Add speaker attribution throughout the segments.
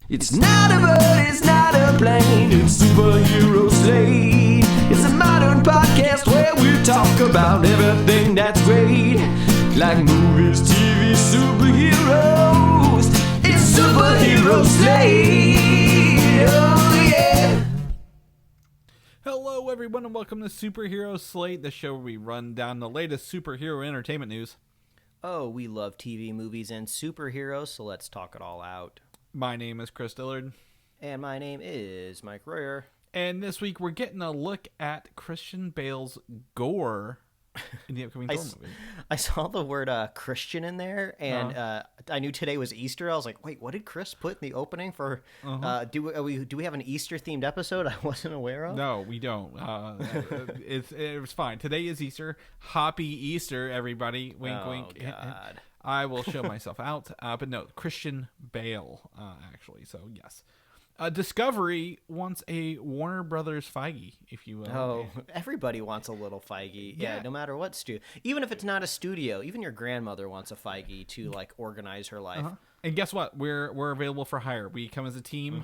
Speaker 1: It's not a bird, it's not a plane, it's Superhero Slate. It's a modern podcast where we talk about everything that's great, like movies, TV, superheroes. It's Superhero Slate, oh yeah.
Speaker 2: Hello everyone and welcome to Superhero Slate, the show where we run down the latest superhero entertainment news.
Speaker 3: Oh, we love TV, movies, and superheroes, so let's talk it all out.
Speaker 2: My name is Chris Dillard.
Speaker 3: And my name is Mike Royer.
Speaker 2: And this week we're getting a look at Christian Bale's Gorr in the upcoming Thor movie.
Speaker 3: I saw the word Christian in there, and I knew today was Easter. I was like, wait, what did Chris put in the opening for? Do we have an Easter-themed episode I wasn't aware of?
Speaker 2: No, we don't. It was fine. Today is Easter. Happy Easter, everybody. Wink, wink.
Speaker 3: God.
Speaker 2: I will show myself out. But no, Christian Bale, actually. So, yes. Discovery wants a Warner Brothers Feige, if you will.
Speaker 3: Oh, everybody wants a little Feige. Yeah, no matter what studio. Even if it's not a studio, even your grandmother wants a Feige to like organize her life.
Speaker 2: And guess what? We're available for hire. We come as a team,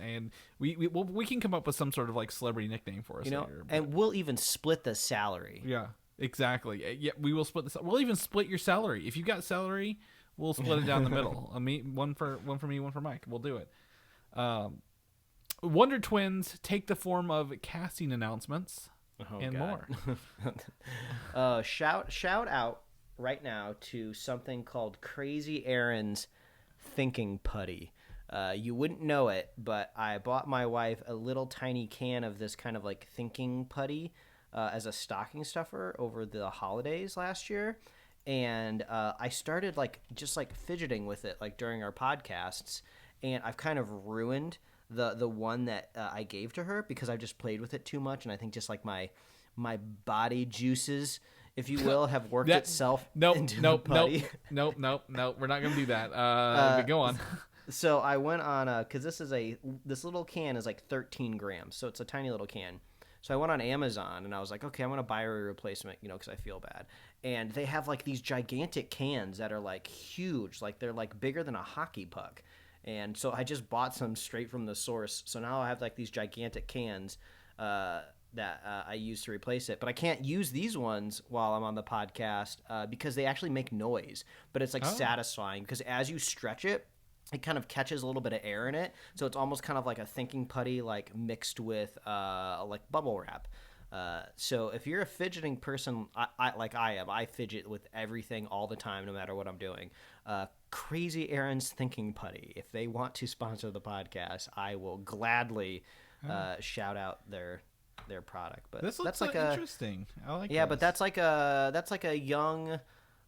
Speaker 2: and we can come up with some sort of like celebrity nickname for us. Later,
Speaker 3: and we'll even split the salary.
Speaker 2: Yeah, exactly. Yeah, we will split we'll even split your salary. If you got salary, we'll split it down the middle. One for me, one for Mike. We'll do it. Wonder Twins take the form of casting announcements and more.
Speaker 3: Shout out right now to something called Crazy Aaron's Thinking Putty. You wouldn't know it, but I bought my wife a little tiny can of this kind of like thinking putty as a stocking stuffer over the holidays last year. And I started just fidgeting with it like during our podcasts. And I've kind of ruined the one that I gave to her because I've just played with it too much, and I think just like my body juices, if you will, have worked itself into the putty.
Speaker 2: Nope. We're not gonna do that. But go on.
Speaker 3: So I went on because this little can is like 13 grams, so it's a tiny little can. So I went on Amazon and I was like, okay, I'm gonna buy a replacement, because I feel bad. And they have like these gigantic cans that are like huge, like they're like bigger than a hockey puck. And so I just bought some straight from the source. So now I have like these gigantic cans that I use to replace it. But I can't use these ones while I'm on the podcast because they actually make noise. But it's satisfying because as you stretch it, it kind of catches a little bit of air in it. So it's almost kind of like a thinking putty like mixed with like bubble wrap. So if you're a fidgeting person, I fidget with everything all the time, no matter what I'm doing. Crazy Aaron's Thinking Putty. If they want to sponsor the podcast, I will gladly shout out their product. But
Speaker 2: this looks
Speaker 3: like
Speaker 2: interesting. I like.
Speaker 3: Yeah,
Speaker 2: this.
Speaker 3: but that's like a young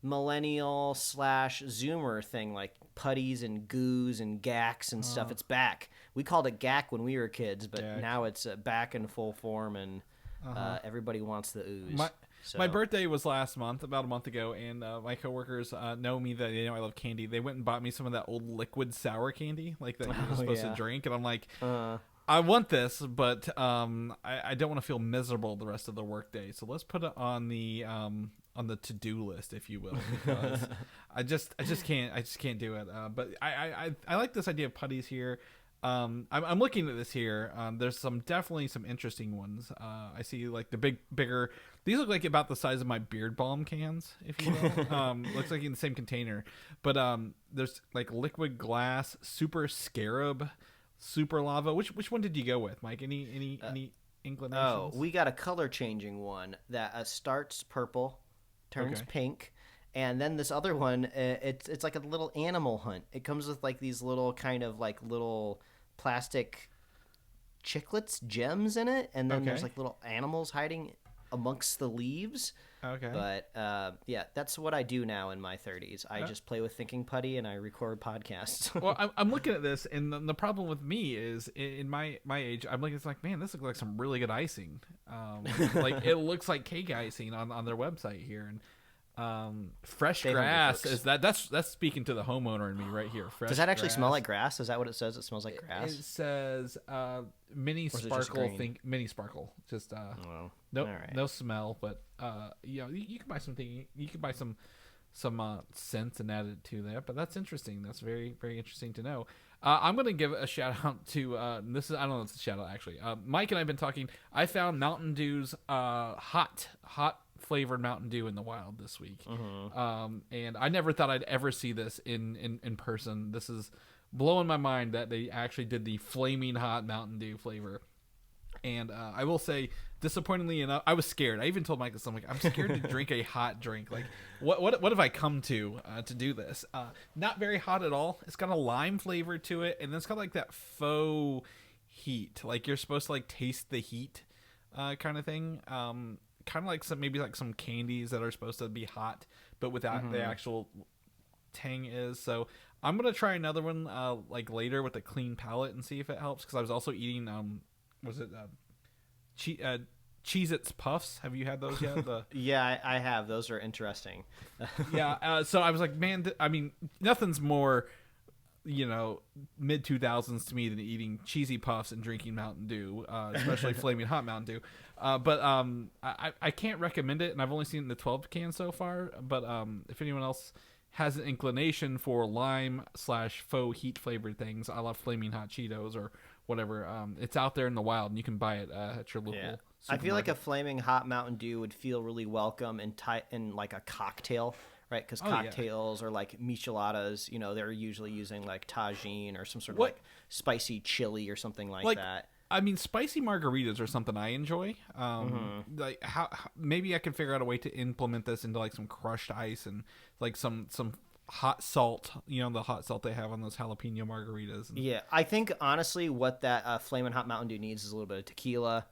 Speaker 3: millennial / Zoomer thing, like putties and goos and gacks and stuff. It's back. We called it gack when we were kids, but now it's back in full form and. Everybody wants the ooze.
Speaker 2: My birthday was last month, about a month ago, and my coworkers know me that they know I love candy. They went and bought me some of that old liquid sour candy, like that you're supposed to drink, and I'm like, I want this, but I don't want to feel miserable the rest of the workday. So let's put it on the to-do list, if you will, because I just can't do it. But I like this idea of putties here. I'm looking at this here. There's definitely some interesting ones. I see like the bigger. These look like about the size of my beard balm cans, if you will. Looks like in the same container. But there's like liquid glass, super scarab, super lava. Which one did you go with, Mike? Any inclinations?
Speaker 3: Oh, we got a color changing one that starts purple, turns pink. And then this other one, it's like a little animal hunt. It comes with like these little kind of like little plastic chiclets, gems in it, and then there's like little animals hiding amongst the leaves. Okay. But that's what I do now in my 30s. I just play with thinking putty and I record podcasts.
Speaker 2: Well, I'm looking at this, and the problem with me is in my age, I'm looking. It's like, man, this looks like some really good icing. Like it looks like cake icing on their website here, and. Fresh grass is that's speaking to the homeowner in me right here. Fresh
Speaker 3: Does that actually
Speaker 2: grass.
Speaker 3: smell like grass? Is that what it says? It smells like grass.
Speaker 2: It says mini sparkle. Mini sparkle. Just no smell, but you can buy something. You can buy some scents and add it to that. But that's interesting. That's very, very interesting to know. I'm gonna give a shout out to this is I don't know if it's a shout out actually. Mike and I have been talking. I found Mountain Dew's hot flavored Mountain Dew in the wild this week, and I never thought I'd ever see this in person. This is blowing my mind that they actually did the flaming hot Mountain Dew flavor. And I will say, disappointingly enough, I was scared. I even told Mike this. I'm like, I'm scared to drink a hot drink. Like, what have I come to do this? Not very hot at all. It's got a lime flavor to it, and then it's got like that faux heat. Like you're supposed to like taste the heat, kind of thing. Kind of like some candies that are supposed to be hot, but without the actual tang is. So I'm gonna try another one like later with a clean palate and see if it helps. Because I was also eating was it Cheez-Its Puffs? Have you had those yet?
Speaker 3: Yeah, I have. Those are interesting.
Speaker 2: Yeah, so I was like, man, I mean, nothing's more, mid 2000s to me than eating cheesy puffs and drinking Mountain Dew, especially flaming hot Mountain Dew. But I can't recommend it, and I've only seen the 12 can so far. But if anyone else has an inclination for lime/faux heat flavored things, I love flaming hot Cheetos or whatever. It's out there in the wild, and you can buy it at your local supermarket.
Speaker 3: I feel like a flaming hot Mountain Dew would feel really welcome in like a cocktail, right? Because cocktails or like micheladas, they're usually using like tagine or some sort of like spicy chili or something like that.
Speaker 2: I mean, spicy margaritas are something I enjoy. Like how maybe I could figure out a way to implement this into like some crushed ice and like some hot salt, the hot salt they have on those jalapeno margaritas.
Speaker 3: Yeah, I think honestly what that flaming hot Mountain Dew needs is a little bit of tequila,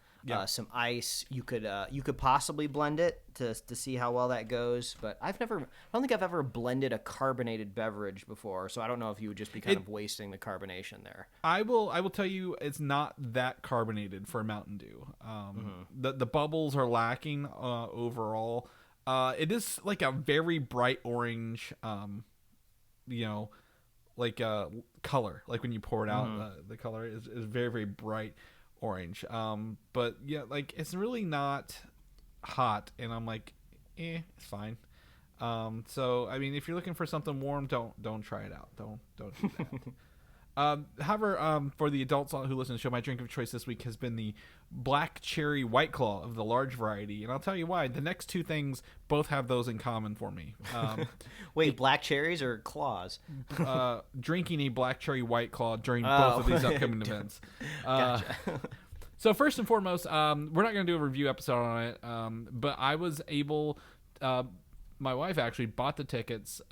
Speaker 3: some ice. You could possibly blend it to see how well that goes, but I don't think I've ever blended a carbonated beverage before, so I don't know if you would just be kind of wasting the carbonation there.
Speaker 2: I will tell you, it's not that carbonated for Mountain Dew. The bubbles are lacking overall. It is like a very bright orange, color. Like when you pour it out, the color is very, very bright orange. But yeah, like it's really not hot, and I'm like, it's fine. So I mean, if you're looking for something warm, don't try it out. Don't do that. However, for the adults who listen to the show, my drink of choice this week has been the Black Cherry White Claw of the large variety, and I'll tell you why. The next two things both have those in common for me.
Speaker 3: Wait, black cherries or claws?
Speaker 2: Drinking a Black Cherry White Claw during both of these upcoming events.
Speaker 3: Gotcha.
Speaker 2: So first and foremost, we're not going to do a review episode on it, but I was able... my wife actually bought the tickets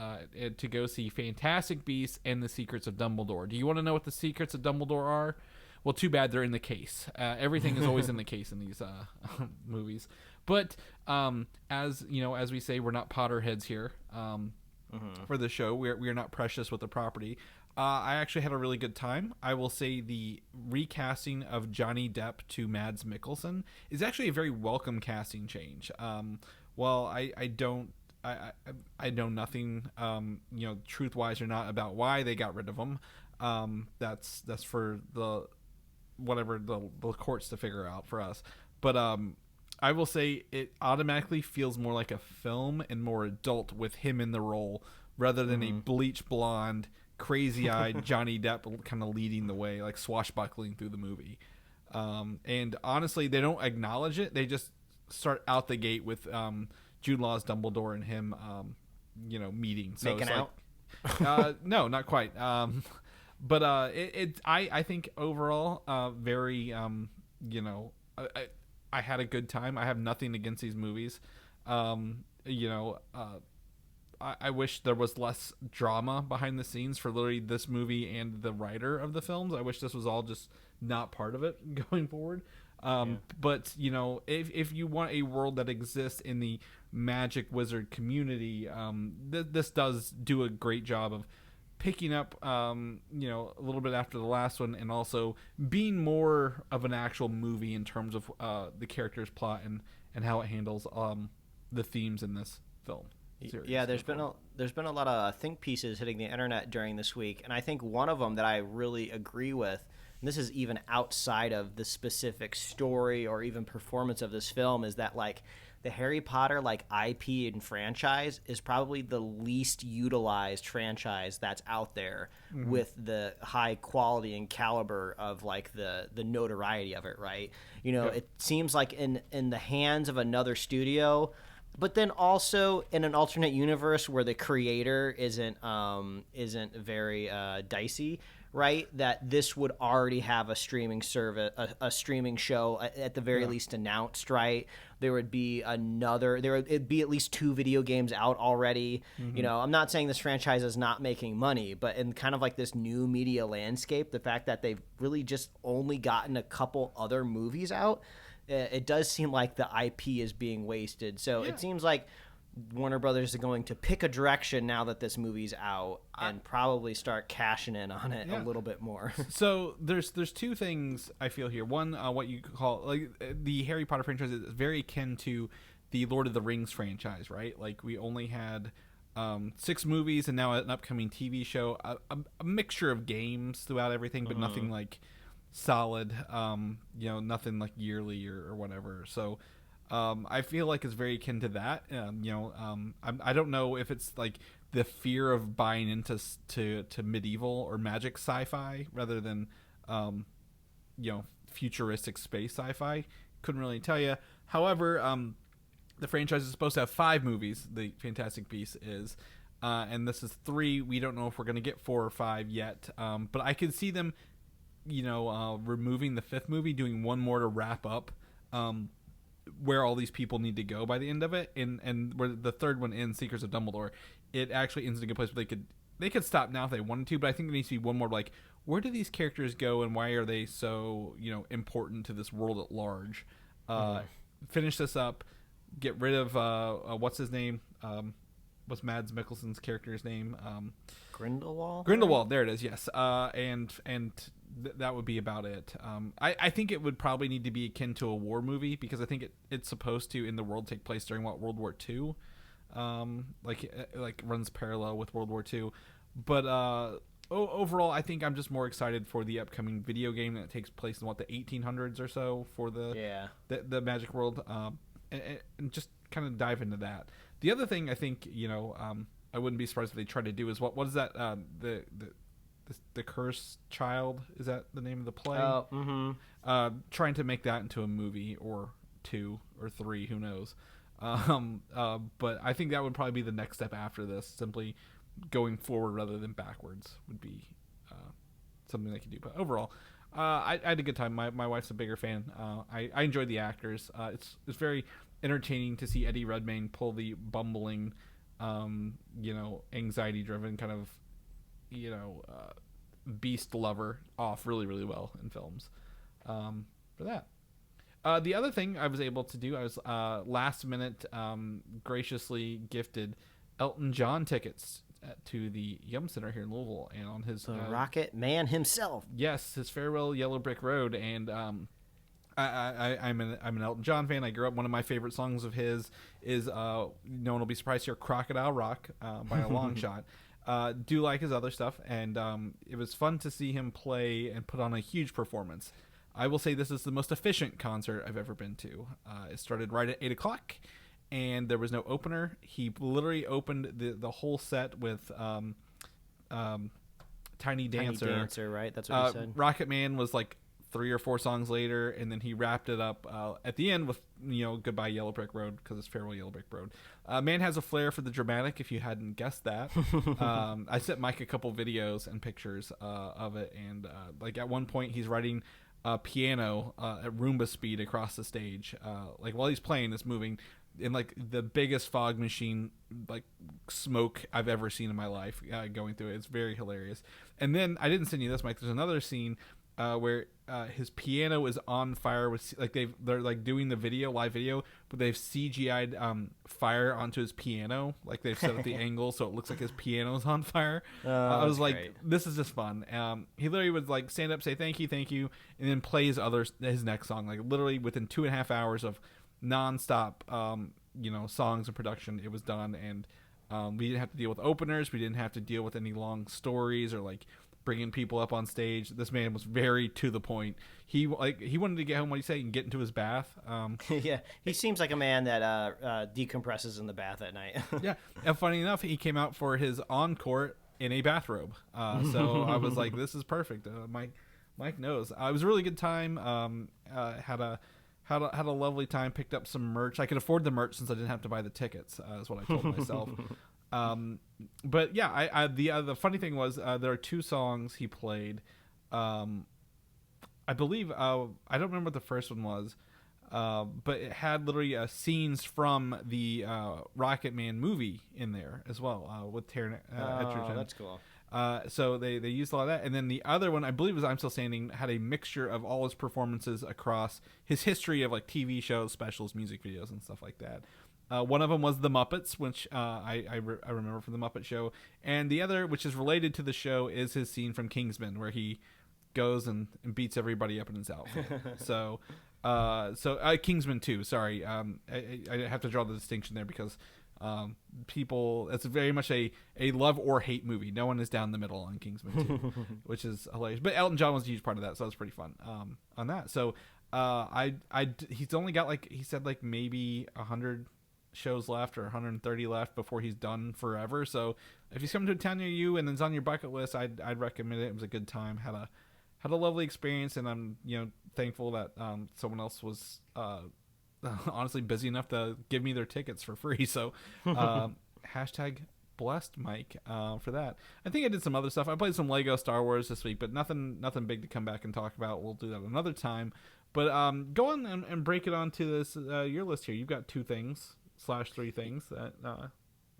Speaker 2: to go see Fantastic Beasts and the Secrets of Dumbledore. Do you want to know what the Secrets of Dumbledore are? Well, too bad they're in the case. Everything is always in the case in these movies. But as we say, we're not Potterheads here for the show. We are not precious with the property. I actually had a really good time. I will say the recasting of Johnny Depp to Mads Mikkelsen is actually a very welcome casting change. While I know nothing, truth wise or not, about why they got rid of him. That's for the courts to figure out for us. But I will say it automatically feels more like a film and more adult with him in the role rather than a bleach blonde, crazy-eyed Johnny Depp kind of leading the way, like swashbuckling through the movie. And honestly, they don't acknowledge it. They just start out the gate with Jude Law's Dumbledore and him, meeting. So
Speaker 3: making out?
Speaker 2: No, not quite. But I think overall, very, I had a good time. I have nothing against these movies. I wish there was less drama behind the scenes for literally this movie and the writer of the films. I wish this was all just not part of it going forward. But if you want a world that exists in the magic wizard community, this does do a great job of picking up a little bit after the last one, and also being more of an actual movie in terms of the character's plot and how it handles the themes in this film series.
Speaker 3: Yeah, there's been a lot of think pieces hitting the internet during this week, and I think one of them that I really agree with, and this is even outside of the specific story or even performance of this film, is that like the Harry Potter like IP and franchise is probably the least utilized franchise that's out there with the high quality and caliber of like the notoriety of it, right? You know, it seems like in the hands of another studio, but then also in an alternate universe where the creator isn't very dicey, right? That this would already have a streaming service, a streaming show at the very least announced, right? There would be it'd be at least 2 video games out already. You know, I'm not saying this franchise is not making money, but in kind of like this new media landscape, the fact that they've really just only gotten a couple other movies out, it does seem like the IP is being wasted. So it seems like Warner Brothers are going to pick a direction now that this movie's out and probably start cashing in on it a little bit more.
Speaker 2: So there's 2 things I feel here. One, what you call like the Harry Potter franchise is very akin to the Lord of the Rings franchise, right? Like we only had 6 movies and now an upcoming TV show, a mixture of games throughout everything, but nothing like solid, nothing like yearly or whatever. So I feel like it's very akin to that. I don't know if it's like the fear of buying into to medieval or magic sci-fi rather than futuristic space sci-fi. Couldn't really tell you. However, the franchise is supposed to have 5 movies. The Fantastic Beasts is, and this is 3. We don't know if we're going to get 4 or 5 yet. But I could see them, removing the 5th movie, doing one more to wrap up where all these people need to go by the end of it, and where the 3rd one ends, Secrets of Dumbledore, it actually ends in a good place where they could stop now if they wanted to, but I think there needs to be one more like, where do these characters go and why are they so important to this world at large? Finish this up, get rid of what's his name, what's Mads Mikkelsen's character's name,
Speaker 3: Grindelwald.
Speaker 2: Grindelwald, there it is. Yes, that would be about it. I think it would probably need to be akin to a war movie because I think it's supposed to in the world take place during World War II, like runs parallel with World War II. But overall, I think I'm just more excited for the upcoming video game that takes place in the 1800s or so for the Magic World, and just kind of dive into that. The other thing I think I wouldn't be surprised if they try to do is what is that the Cursed Child, is that the name of the play? Trying to make that into a movie or 2 or 3, who knows. But I think that would probably be the next step after this. Simply going forward rather than backwards would be something they could do. But overall, I had a good time. My wife's a bigger fan. I enjoyed the actors. It's very entertaining to see Eddie Redmayne pull the bumbling, anxiety-driven kind of, beast lover off really, really well in films. For that. The other thing I was able to do, I was last minute graciously gifted Elton John tickets to the Yum Center here in Louisville, and on his
Speaker 3: Rocket Man himself.
Speaker 2: Yes, his Farewell Yellow Brick Road, and I'm an Elton John fan. I grew up. One of my favorite songs of his is no one will be surprised here, Crocodile Rock by a long shot. Do like his other stuff, and it was fun to see him play and put on a huge performance. I will say this is the most efficient concert I've ever been to. It started right at 8 o'clock, and there was no opener. He literally opened the whole set with Tiny Dancer.
Speaker 3: Tiny Dancer, right? That's what he said.
Speaker 2: Rocket Man was like 3 or 4 songs later, and then he wrapped it up at the end with Goodbye Yellow Brick Road, because it's Farewell Yellow Brick Road. Man has a flair for the dramatic, if you hadn't guessed that. I sent Mike a couple videos and pictures of it, and like at one point he's writing a piano at Roomba speed across the stage, like while he's playing, it's moving in like the biggest fog machine like smoke I've ever seen in my life going through it. It's very hilarious. And then I didn't send you this, Mike, there's another scene where his piano is on fire with they're like doing the live video, but they've CGI'd fire onto his piano, like they've set up the angle so it looks like his piano's on fire. I was like, great. This is just fun. He literally would like stand up, say thank you, and then play his next song, like literally within 2.5 hours of nonstop songs and production. It was done, and we didn't have to deal with openers. We didn't have to deal with any long stories or like bringing people up on stage. This man was very to the point. He wanted to get home, what do you say, and get into his bath.
Speaker 3: Yeah, he seems like a man that decompresses in the bath at night.
Speaker 2: Yeah, and funny enough, he came out for his encore in a bathrobe. So I was like, this is perfect. Mike knows. It was a really good time. Had a lovely time. Picked up some merch. I could afford the merch since I didn't have to buy the tickets. Is what I told myself. But yeah, the funny thing was there are 2 songs he played. I believe I don't remember what the first one was, but it had literally scenes from the Rocket Man movie in there as well with Taron Egerton.
Speaker 3: That's cool.
Speaker 2: So they used a lot of that, and then the other one I believe was I'm Still Standing had a mixture of all his performances across his history of like TV shows, specials, music videos, and stuff like that. One of them was The Muppets, which I remember from The Muppet Show. And the other, which is related to the show, is his scene from Kingsman, where he goes and beats everybody up in his outfit. So Kingsman 2, sorry. I have to draw the distinction there because people, it's very much a love or hate movie. No one is down the middle on Kingsman 2, which is hilarious. But Elton John was a huge part of that, so that was pretty fun on that. So he's only got, like, he said, like, maybe 100 shows left or 130 left before he's done forever. So if he's coming to a town near you and it's on your bucket list, I'd recommend it. It was a good time. Had a lovely experience, and I'm thankful that someone else was honestly busy enough to give me their tickets for free. So hashtag blessed Mike for that. I think I did some other stuff. I played some Lego Star Wars this week, but nothing big to come back and talk about. We'll do that another time. But go on and break it onto this your list here. You've got 2 things / 3 things that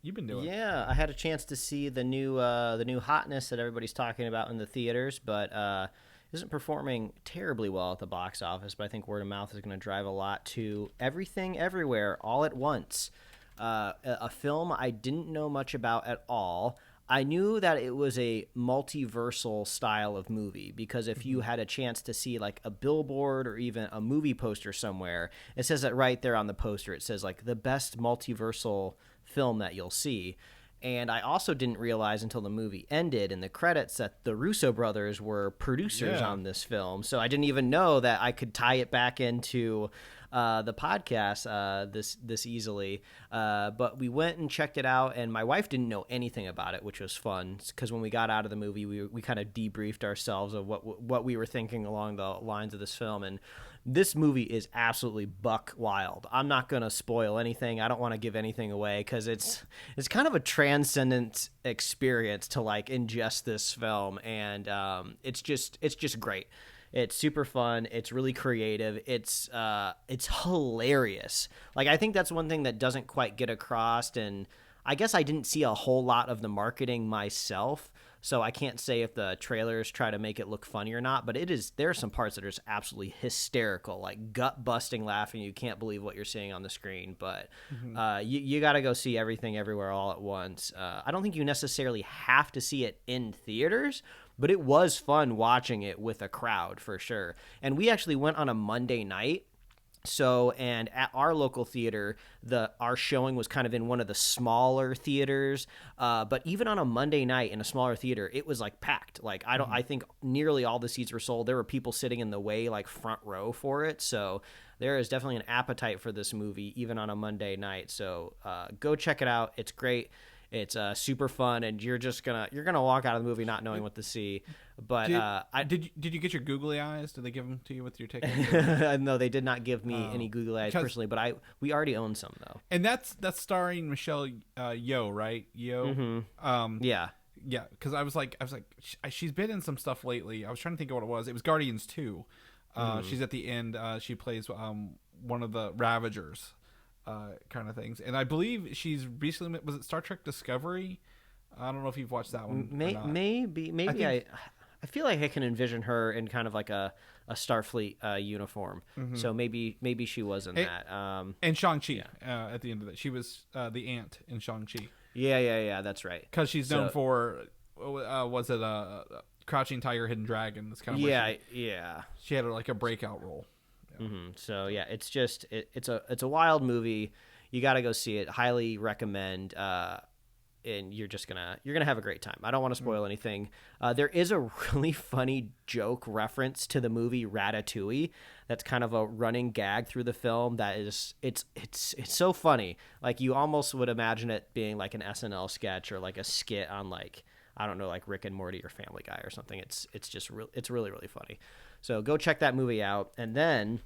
Speaker 2: you've been doing.
Speaker 3: Yeah, I had a chance to see the new hotness that everybody's talking about in the theaters, but isn't performing terribly well at the box office. But I think word of mouth is going to drive a lot to Everything Everywhere All at Once, a film I didn't know much about at all. I knew that it was a multiversal style of movie because if you had a chance to see like a billboard or even a movie poster somewhere, it says it right there on the poster. It says like the best multiversal film that you'll see. And I also didn't realize until the movie ended in the credits that the Russo brothers were producers on this film. So I didn't even know that I could tie it back into the podcast this easily. But we went and checked it out, and my wife didn't know anything about it, which was fun because when we got out of the movie, we kind of debriefed ourselves of what we were thinking along the lines of this film. And this movie is absolutely buck wild. I'm not going to spoil anything. I don't want to give anything away because it's kind of a transcendent experience to like ingest this film, and it's just great. It's super fun. It's really creative. It's hilarious. Like, I think that's one thing that doesn't quite get across, and I guess I didn't see a whole lot of the marketing myself, so I can't say if the trailers try to make it look funny or not, but there are some parts that are just absolutely hysterical, like gut-busting laughing. You can't believe what you're seeing on the screen, but you got to go see Everything Everywhere All at Once. I don't think you necessarily have to see it in theaters, but it was fun watching it with a crowd for sure. And we actually went on a Monday night. So, and at our local theater, our showing was kind of in one of the smaller theaters. But even on a Monday night in a smaller theater, it was like packed. Like I think nearly all the seats were sold. There were people sitting in the way, like front row for it. So there is definitely an appetite for this movie, even on a Monday night. So go check it out. It's great. It's super fun, and you're gonna walk out of the movie not knowing what to see. But
Speaker 2: did you get your googly eyes? Did they give them to you with your ticket?
Speaker 3: No, they did not give me any googly eyes personally. But we already own some though.
Speaker 2: And that's starring Michelle Yeoh, right? Yeoh.
Speaker 3: Mm-hmm. Yeah.
Speaker 2: Because I was like, she's been in some stuff lately. I was trying to think of what it was. It was Guardians 2. She's at the end. She plays one of the Ravagers. Kind of things, and I believe she's recently, was it Star Trek Discovery? I don't know if you've watched that one.
Speaker 3: Maybe I feel like I can envision her in kind of like a Starfleet uniform. Mm-hmm. So maybe she was in that.
Speaker 2: And Shang-Chi at the end of it, she was the ant in Shang-Chi.
Speaker 3: Yeah, that's right.
Speaker 2: Because she's known for was it Crouching Tiger, Hidden Dragon? That's kind of
Speaker 3: yeah.
Speaker 2: She had like a breakout role.
Speaker 3: Mm-hmm. So yeah, it's just it's a wild movie. You got to go see it. Highly recommend. and you're gonna have a great time. I don't want to spoil anything. There is a really funny joke reference to the movie Ratatouille that's kind of a running gag through the film. That is, it's so funny. Like, you almost would imagine it being like an SNL sketch or like a skit on, like, I don't know, like Rick and Morty or Family Guy or something. It's really, really funny. So go check that movie out. And then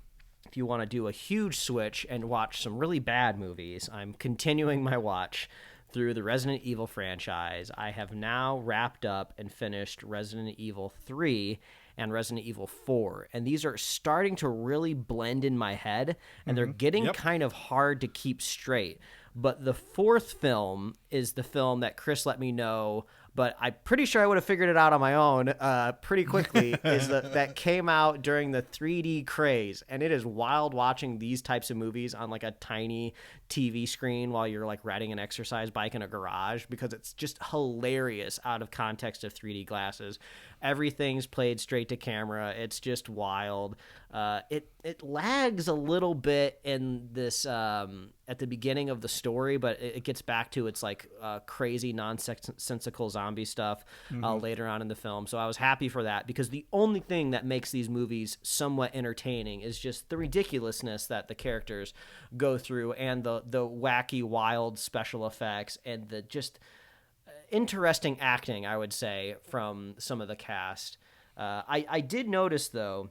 Speaker 3: if you want to do a huge switch and watch some really bad movies, I'm continuing my watch through the Resident Evil franchise. I have now wrapped up and finished Resident Evil 3 and Resident Evil 4. And these are starting to really blend in my head, and they're getting kind of hard to keep straight. But the fourth film is the film that Chris let me know, but I'm pretty sure I would have figured it out on my own pretty quickly, is that came out during the 3D craze. And it is wild watching these types of movies on like a tiny TV screen while you're like riding an exercise bike in a garage, because it's just hilarious out of context of 3D glasses. Everything's played straight to camera. It's just wild. It lags a little bit in this at the beginning of the story, but it gets back to its like crazy nonsensical zombie stuff later on in the film. So I was happy for that, because the only thing that makes these movies somewhat entertaining is just the ridiculousness that the characters go through, and the wacky, wild special effects, and the just interesting acting, I would say, from some of the cast. I did notice, though,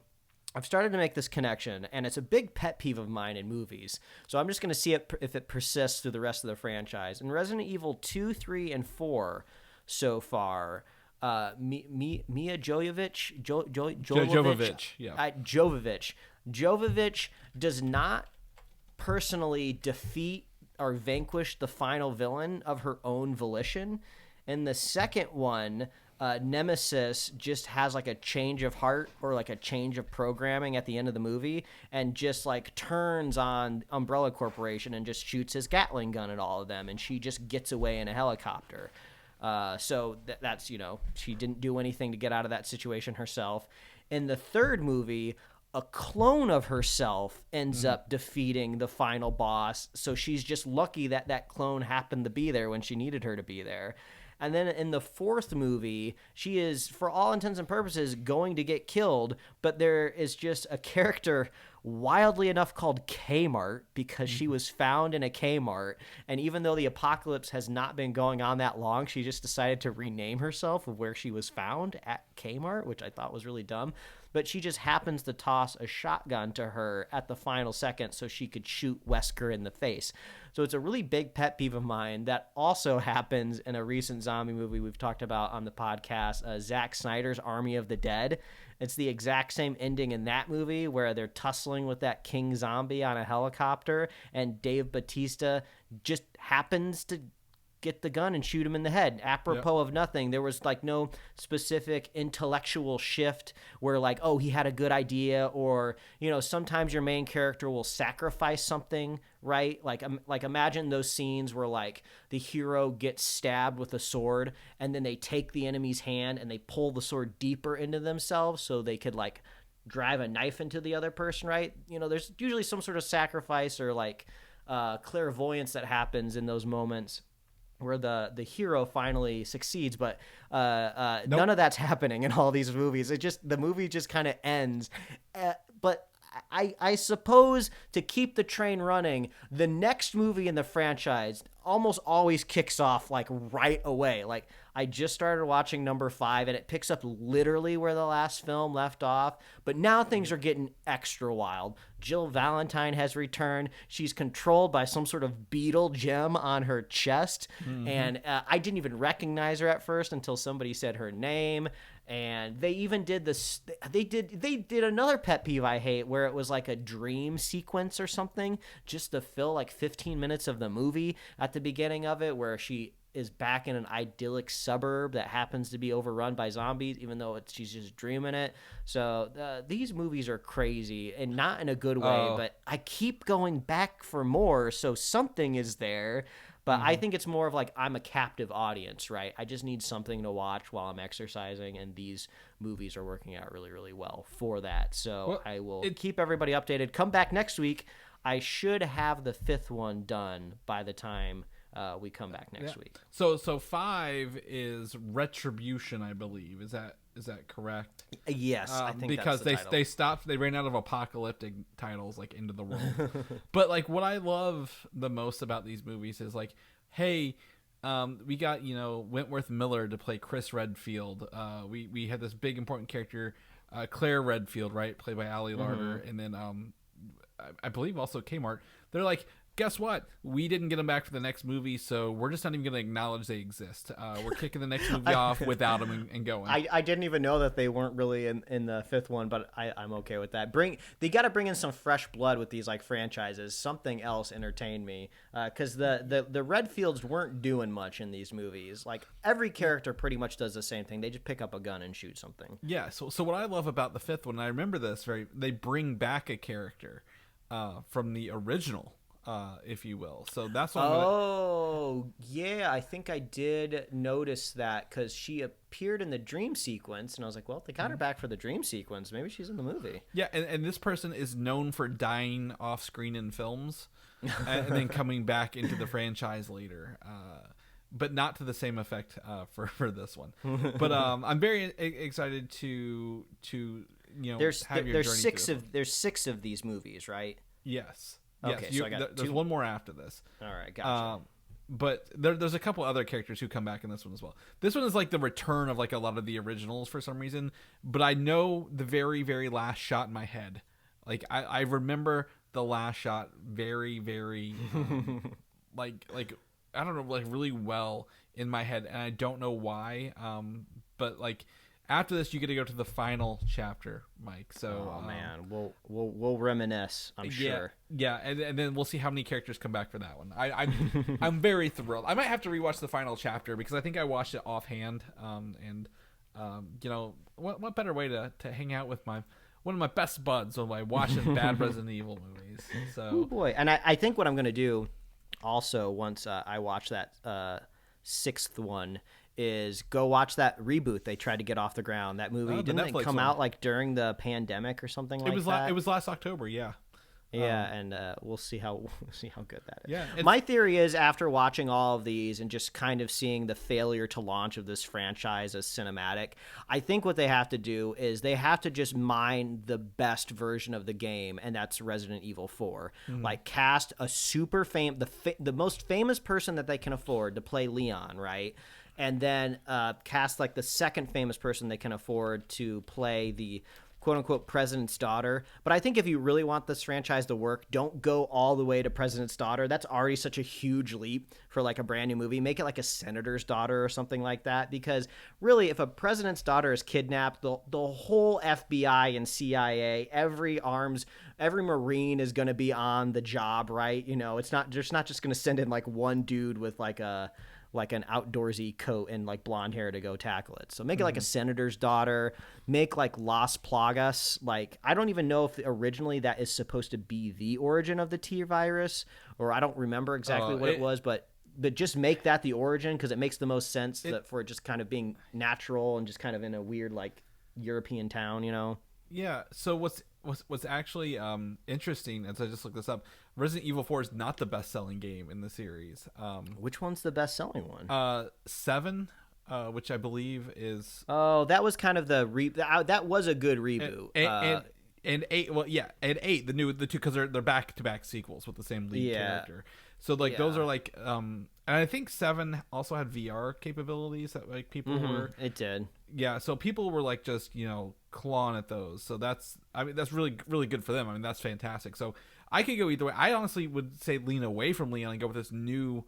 Speaker 3: I've started to make this connection, and it's a big pet peeve of mine in movies. So I'm just going to see if it persists through the rest of the franchise. In Resident Evil 2, 3, and 4 so far, Mia Jovovich, Jovovich does not personally defeat or vanquish the final villain of her own volition. In the second one, Nemesis just has like a change of heart or like a change of programming at the end of the movie, and just like turns on Umbrella Corporation and just shoots his Gatling gun at all of them, and she just gets away in a helicopter. So that's, she didn't do anything to get out of that situation herself. In the third movie, a clone of herself ends up defeating the final boss, so she's just lucky that that clone happened to be there when she needed her to be there. And then in the fourth movie, she is, for all intents and purposes, going to get killed, but there is just a character, wildly enough, called Kmart, because she was found in a Kmart, and even though the apocalypse has not been going on that long, she just decided to rename herself of where she was found, at Kmart, which I thought was really dumb. But she just happens to toss a shotgun to her at the final second so she could shoot Wesker in the face. So it's a really big pet peeve of mine that also happens in a recent zombie movie we've talked about on the podcast, Zack Snyder's Army of the Dead. It's the exact same ending in that movie, where they're tussling with that king zombie on a helicopter, and Dave Bautista just happens to get the gun and shoot him in the head, apropos of nothing. There was like no specific intellectual shift where like, oh, he had a good idea, or sometimes your main character will sacrifice something, right? Like imagine those scenes where like the hero gets stabbed with a sword, and then they take the enemy's hand and they pull the sword deeper into themselves so they could like drive a knife into the other person, right? There's usually some sort of sacrifice or like clairvoyance that happens in those moments where the hero finally succeeds, but none of that's happening in all these movies. The movie just kind of ends. But I suppose to keep the train running, the next movie in the franchise almost always kicks off like right away. Like I just started watching number 5, and it picks up literally where the last film left off. But now things are getting extra wild. Jill Valentine has returned. She's controlled by some sort of beetle gem on her chest. And I didn't even recognize her at first until somebody said her name. And they even did this. They did another pet peeve I hate, where it was like a dream sequence or something, just to fill like 15 minutes of the movie at the beginning of it, where she is back in an idyllic suburb that happens to be overrun by zombies, even though she's just dreaming it. So these movies are crazy, and not in a good way. But I keep going back for more, so something is there. But I think it's more of like I'm a captive audience, right? I just need something to watch while I'm exercising, and these movies are working out really, really well for that. So I will keep everybody updated. Come back next week. I should have the 5th one done by the time we come back next week.
Speaker 2: So 5 is Retribution, I believe. Is that correct?
Speaker 3: Yes, I think
Speaker 2: because
Speaker 3: that's the title.
Speaker 2: they ran out of apocalyptic titles like End of the World. But like what I love the most about these movies is like, hey, we got Wentworth Miller to play Chris Redfield. We had this big important character, Claire Redfield, right, played by Ali Larter, and then I believe also Kmart. They're like, guess what? We didn't get them back for the next movie, so we're just not even going to acknowledge they exist. We're kicking the next movie off without them and going.
Speaker 3: I didn't even know that they weren't really in the 5th one, but I'm okay with that. They got to bring in some fresh blood with these like franchises. Something else entertained me because the Redfields weren't doing much in these movies. Like every character pretty much does the same thing. They just pick up a gun and shoot something.
Speaker 2: Yeah. So what I love about the 5th one, and I remember this they bring back a character from the original. If you will. So that's what
Speaker 3: yeah, I think I did notice that because she appeared in the dream sequence, and I was like, well, they got her back for the dream sequence. Maybe she's in the movie.
Speaker 2: Yeah, and this person is known for dying off screen in films and then coming back into the franchise later. But not to the same effect for this one. But I'm very excited to
Speaker 3: there's
Speaker 2: have your journey
Speaker 3: there's 6 of these movies, right?
Speaker 2: Yes.
Speaker 3: Okay,
Speaker 2: yes,
Speaker 3: so I got
Speaker 2: there's
Speaker 3: 2.
Speaker 2: one more after this.
Speaker 3: All right, gotcha.
Speaker 2: But there's a couple other characters who come back in this one as well. This one is like the return of like a lot of the originals for some reason. But I know the very, very last shot in my head. Like I remember the last shot very, very like I don't know, like really well in my head, and I don't know why. But like. After this, you get to go to the final chapter, Mike. So,
Speaker 3: man, we'll reminisce. I'm sure.
Speaker 2: Yeah, and then we'll see how many characters come back for that one. I'm very thrilled. I might have to rewatch the final chapter because I think I watched it offhand. What better way to hang out with one of my best buds while I watching bad Resident Evil movies. So,
Speaker 3: oh boy, and I think what I'm gonna do, also once I watch that 6th one. Is go watch that reboot they tried to get off the ground. That movie didn't it come out like during the pandemic or something like that?
Speaker 2: It was last October, yeah.
Speaker 3: Yeah, and we'll see how good that is.
Speaker 2: Yeah,
Speaker 3: my theory is after watching all of these and just kind of seeing the failure to launch of this franchise as cinematic, I think what they have to do is they have to just mine the best version of the game, and that's Resident Evil 4. Like cast a super the most famous person that they can afford to play Leon, right? And then cast like the second famous person they can afford to play the quote-unquote president's daughter. But I think if you really want this franchise to work, don't go all the way to president's daughter. That's already such a huge leap for like a brand new movie. Make it like a senator's daughter or something like that. Because really, if a president's daughter is kidnapped, the whole FBI and CIA, every Marine is going to be on the job, right? It's not just going to send in like one dude with like an outdoorsy coat and like blonde hair to go tackle it. So make it like a senator's daughter, make like Las Plagas. Like, I don't even know if originally that is supposed to be the origin of the T virus, or I don't remember exactly what it was, but just make that the origin. 'Cause it makes the most sense for it just kind of being natural and just kind of in a weird, like European town,
Speaker 2: Yeah. So what's actually interesting, as I just looked this up, Resident Evil 4 is not the best-selling game in the series.
Speaker 3: Which one's the best-selling one?
Speaker 2: 7, which I believe is.
Speaker 3: Oh, that was kind of that was a good reboot.
Speaker 2: And 8, well, yeah, and 8, the two, because they're back-to-back sequels with the same lead character. So like those are like, and I think 7 also had VR capabilities that like people were.
Speaker 3: It did.
Speaker 2: Yeah, so people were like just clawing at those. So that's really really good for them. I mean that's fantastic. So I could go either way. I honestly would say lean away from Leon and go with this new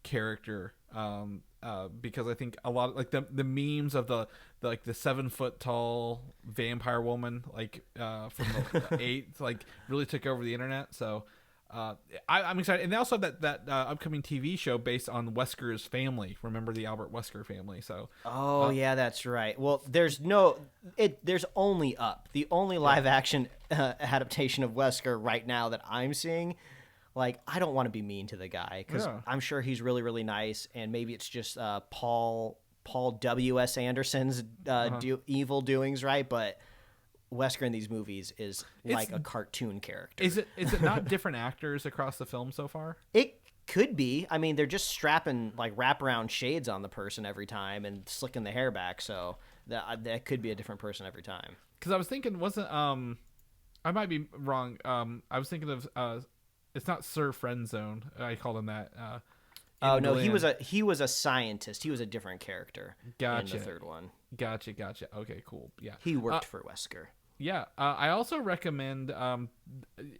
Speaker 2: character. Because I think a lot of, like the memes of the 7-foot tall vampire woman from the 8 like really took over the internet. So I'm excited, and they also have that upcoming TV show based on Wesker's family. Remember the Albert Wesker family? So
Speaker 3: yeah, that's right. Well, there's only Up, the only live action adaptation of Wesker right now that I'm seeing. Like, I don't want to be mean to the guy because I'm sure he's really, really nice, and maybe it's just Paul W.S. Anderson's evil doings, right? But Wesker in these movies is like a cartoon character.
Speaker 2: Is it not different actors across the film so far?
Speaker 3: It could be. I mean, they're just strapping like wraparound shades on the person every time and slicking the hair back, so that could be a different person every time.
Speaker 2: Because I was thinking, wasn't I might be wrong. I was thinking of it's not Sir Friendzone. I called him that.
Speaker 3: Oh no, he was a scientist. He was a different character.
Speaker 2: Gotcha.
Speaker 3: In the third one.
Speaker 2: Gotcha. Okay, cool. Yeah.
Speaker 3: He worked for Wesker.
Speaker 2: Yeah. I also recommend. I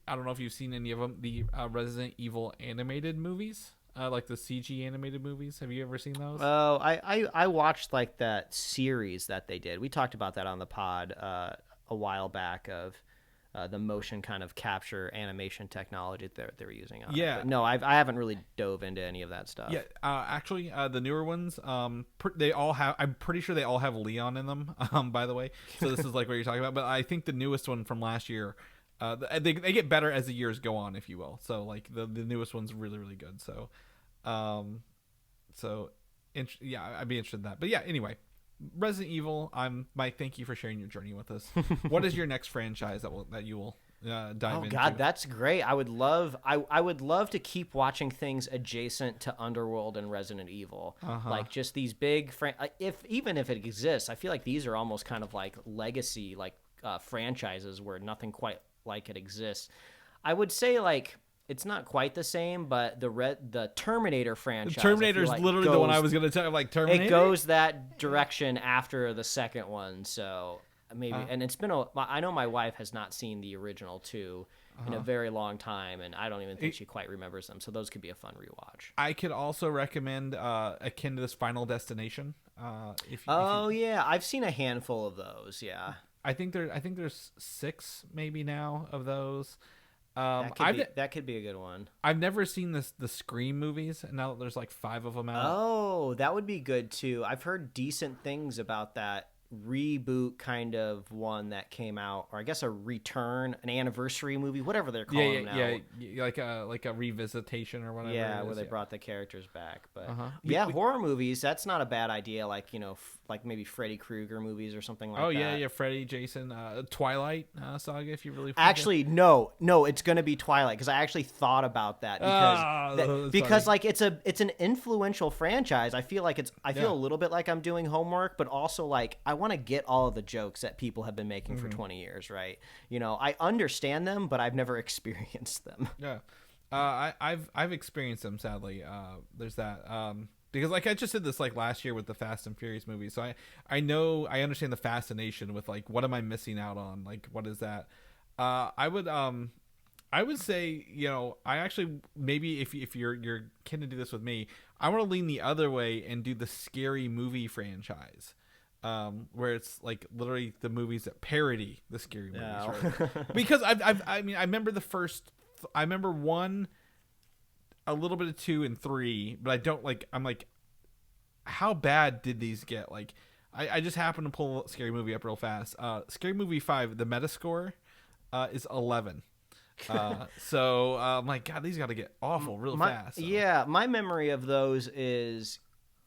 Speaker 2: don't know if you've seen any of them. The Resident Evil animated movies, like the CG animated movies. Have you ever seen those?
Speaker 3: Oh, I watched like that series that they did. We talked about that on the pod a while back of. The motion kind of capture animation technology that they were using on it. But no, I haven't really dove into any of that stuff.
Speaker 2: Yeah, actually, the newer ones, they all have. I'm pretty sure they all have Leon in them. By the way, so this is like what you're talking about. But I think the newest one from last year, they get better as the years go on, if you will. So like the newest one's really really good. So, yeah, I'd be interested in that. But yeah, anyway. Resident Evil, Mike, thank you for sharing your journey with us. What is your next franchise that you will dive into?
Speaker 3: Oh God, that's great. I would love to keep watching things adjacent to Underworld and Resident Evil. Like just these big even if it exists, I feel like these are almost kind of like legacy franchises where nothing quite like it exists. I would say like it's not quite the same, but the Terminator franchise.
Speaker 2: Terminator is like literally the one I was going to tell. Like Terminator,
Speaker 3: it goes that direction after the second one. So maybe, and it's been I know my wife has not seen the original two in a very long time, and I don't even think she quite remembers them. So those could be a fun rewatch.
Speaker 2: I could also recommend akin to this Final Destination.
Speaker 3: Yeah, I've seen a handful of those. Yeah,
Speaker 2: I think there's 6 maybe now of those.
Speaker 3: That could be a good one.
Speaker 2: I've never seen the Scream movies, and now there's like 5 of them out.
Speaker 3: Oh, that would be good too. I've heard decent things about that reboot kind of one that came out, or I guess a return, an anniversary movie, whatever they're calling now.
Speaker 2: Yeah, like a revisitation or whatever.
Speaker 3: Yeah, where they brought the characters back. But horror movies, that's not a bad idea. Like like maybe Freddy Krueger movies or something like that.
Speaker 2: Oh yeah, Freddy, Jason, Twilight saga. If you really
Speaker 3: actually no, it's gonna be Twilight because I actually thought about that because like it's an influential franchise. I feel like I feel a little bit like I'm doing homework, but also like I want to get all of the jokes that people have been making for 20 years, right? I understand them, but I've never experienced them.
Speaker 2: Yeah, I've experienced them. Sadly, there's that. Because like I just did this like last year with the Fast and Furious movie, so I understand the fascination with like what am I missing out on? Like what is that? I would say I actually maybe if you're keen to do this with me, I want to lean the other way and do the scary movie franchise. Where it's like literally the movies that parody the scary movies, right? Because I remember the first, I remember 1, a little bit of 2 and 3, but I don't like. I'm like, how bad did these get? Like, I just happened to pull Scary Movie up real fast. Scary Movie 5, the Metascore, is 11. So I'm like, God, these got to get awful real fast. So.
Speaker 3: Yeah, my memory of those is.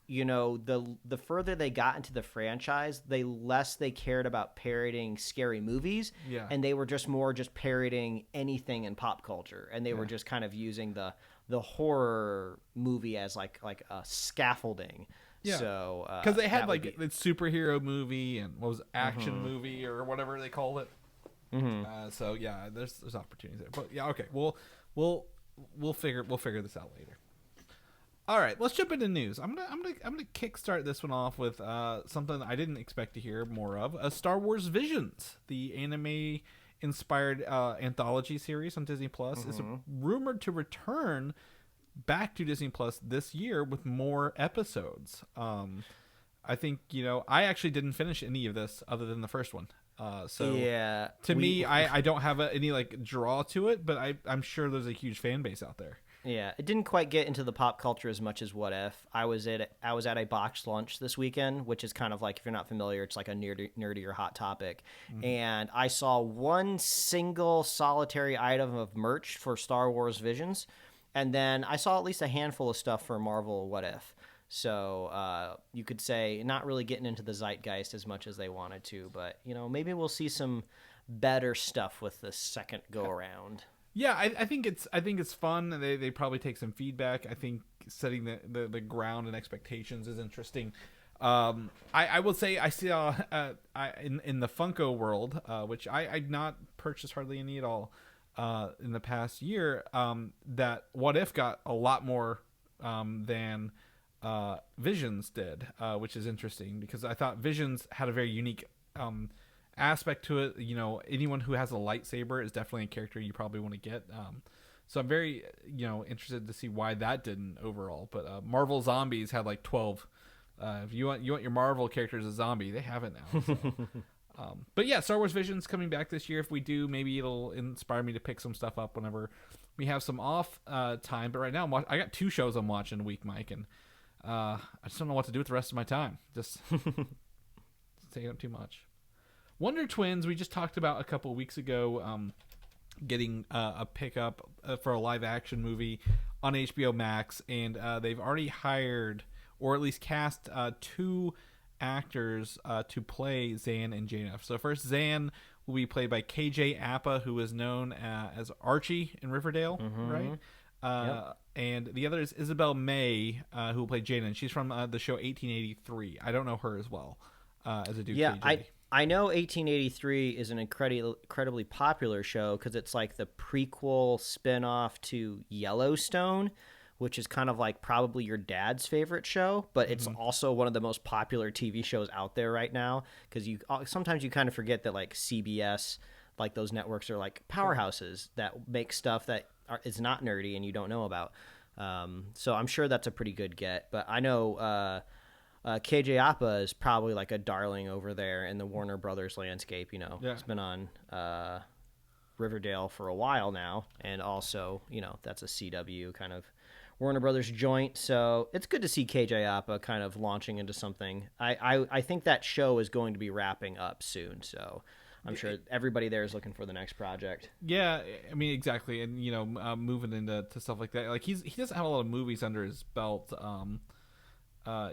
Speaker 3: The further they got into the franchise, the less they cared about parodying scary movies, and they were just more parodying anything in pop culture, and they were just kind of using the horror movie as like a scaffolding. Yeah. So
Speaker 2: because they had like the superhero movie and what was action movie or whatever they called it. So yeah, there's opportunities there, but yeah, okay, we'll figure this out later. All right, let's jump into news. I'm gonna kickstart this one off with something I didn't expect to hear more of: Star Wars Visions, the anime-inspired anthology series on Disney Plus, is rumored to return back to Disney Plus this year with more episodes. I think I actually didn't finish any of this other than the first one. I don't have any like draw to it, but I'm sure there's a huge fan base out there.
Speaker 3: Yeah, it didn't quite get into the pop culture as much as What If. I was at a boxed lunch this weekend, which is kind of like, if you're not familiar, it's like a nerdy or hot topic. And I saw one single solitary item of merch for Star Wars Visions, and then I saw at least a handful of stuff for Marvel What If. So you could say not really getting into the zeitgeist as much as they wanted to, but maybe we'll see some better stuff with the second go around.
Speaker 2: Yeah, I think it's fun. They probably take some feedback. I think setting the ground and expectations is interesting. I will say I see in the Funko world, which I've not purchased hardly any at all in the past year, that What If got a lot more than Visions did, which is interesting because I thought Visions had a very unique aspect to it. You know, anyone who has a lightsaber is definitely a character you probably want to get. So I'm very interested to see why that didn't overall. But Marvel Zombies had like 12. If you want your Marvel characters as a zombie, they have it now. So. But yeah, Star Wars Vision's coming back this year. If we do, maybe it'll inspire me to pick some stuff up whenever we have some off time. But right now, I got 2 shows I'm watching a week, Mike, and I just don't know what to do with the rest of my time. Just taking up too much. Wonder Twins, we just talked about a couple of weeks ago, getting a pickup for a live action movie on HBO Max, and they've already hired or at least cast 2 actors to play Zan and Jayna. So first, Zan will be played by KJ Apa, who is known as Archie in Riverdale, right? Yep. And the other is Isabel May, who will play Jayna, and she's from the show 1883. I don't know her as well as I do KJ.
Speaker 3: I know 1883 is an incredibly popular show because it's like the prequel spinoff to Yellowstone, which is kind of like probably your dad's favorite show, but it's also one of the most popular TV shows out there right now because sometimes you kind of forget that like CBS, like those networks are like powerhouses that make stuff that is not nerdy and you don't know about. So I'm sure that's a pretty good get, but I know KJ Apa is probably like a darling over there in the Warner Brothers landscape. You know, He's been on Riverdale for a while now, and also, that's a CW kind of Warner Brothers joint. So it's good to see KJ Apa kind of launching into something. I think that show is going to be wrapping up soon, so I'm sure everybody there is looking for the next project.
Speaker 2: Yeah, I mean, exactly, and moving into stuff like that. Like he doesn't have a lot of movies under his belt.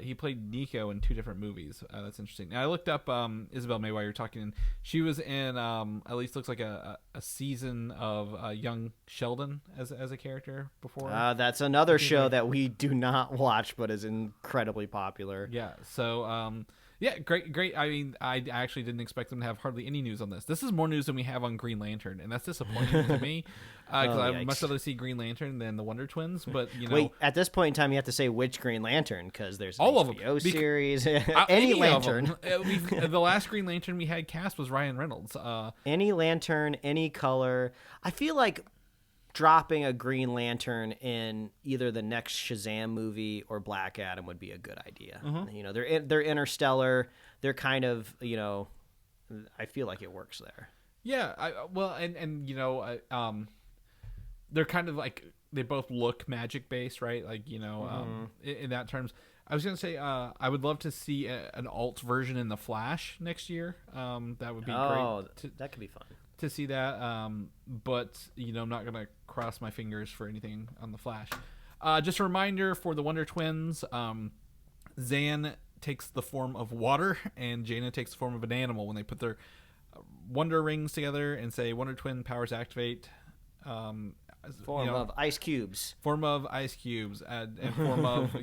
Speaker 2: He played Nico in 2 different movies. That's interesting. Now, I looked up Isabel May while you were talking, and she was in at least looks like a season of Young Sheldon as a character before.
Speaker 3: That's another show that we do not watch, but is incredibly popular.
Speaker 2: Yeah. So yeah, great. I mean, I actually didn't expect them to have hardly any news on this. This is more news than we have on Green Lantern, and that's disappointing to me because I'd much rather see Green Lantern than the Wonder Twins. But
Speaker 3: wait, at this point in time, you have to say which Green Lantern because there's an
Speaker 2: all
Speaker 3: HBO
Speaker 2: of them
Speaker 3: series, any Lantern.
Speaker 2: The last Green Lantern we had cast was Ryan Reynolds.
Speaker 3: Any Lantern, any color. I feel like dropping a Green Lantern in either the next Shazam movie or Black Adam would be a good idea. They're interstellar. They're kind of, I feel like it works there.
Speaker 2: Yeah, they're kind of like they both look magic based, right? Like in that terms. I was gonna say I would love to see an alt version in the Flash next year. That would be great.
Speaker 3: That could be fun
Speaker 2: to see that. But I'm not gonna cross my fingers for anything on the Flash. Just a reminder for the Wonder Twins: Zan takes the form of water, and Jayna takes the form of an animal when they put their Wonder Rings together and say "Wonder Twin powers activate."
Speaker 3: Form of ice cubes.
Speaker 2: Form of ice cubes, and form of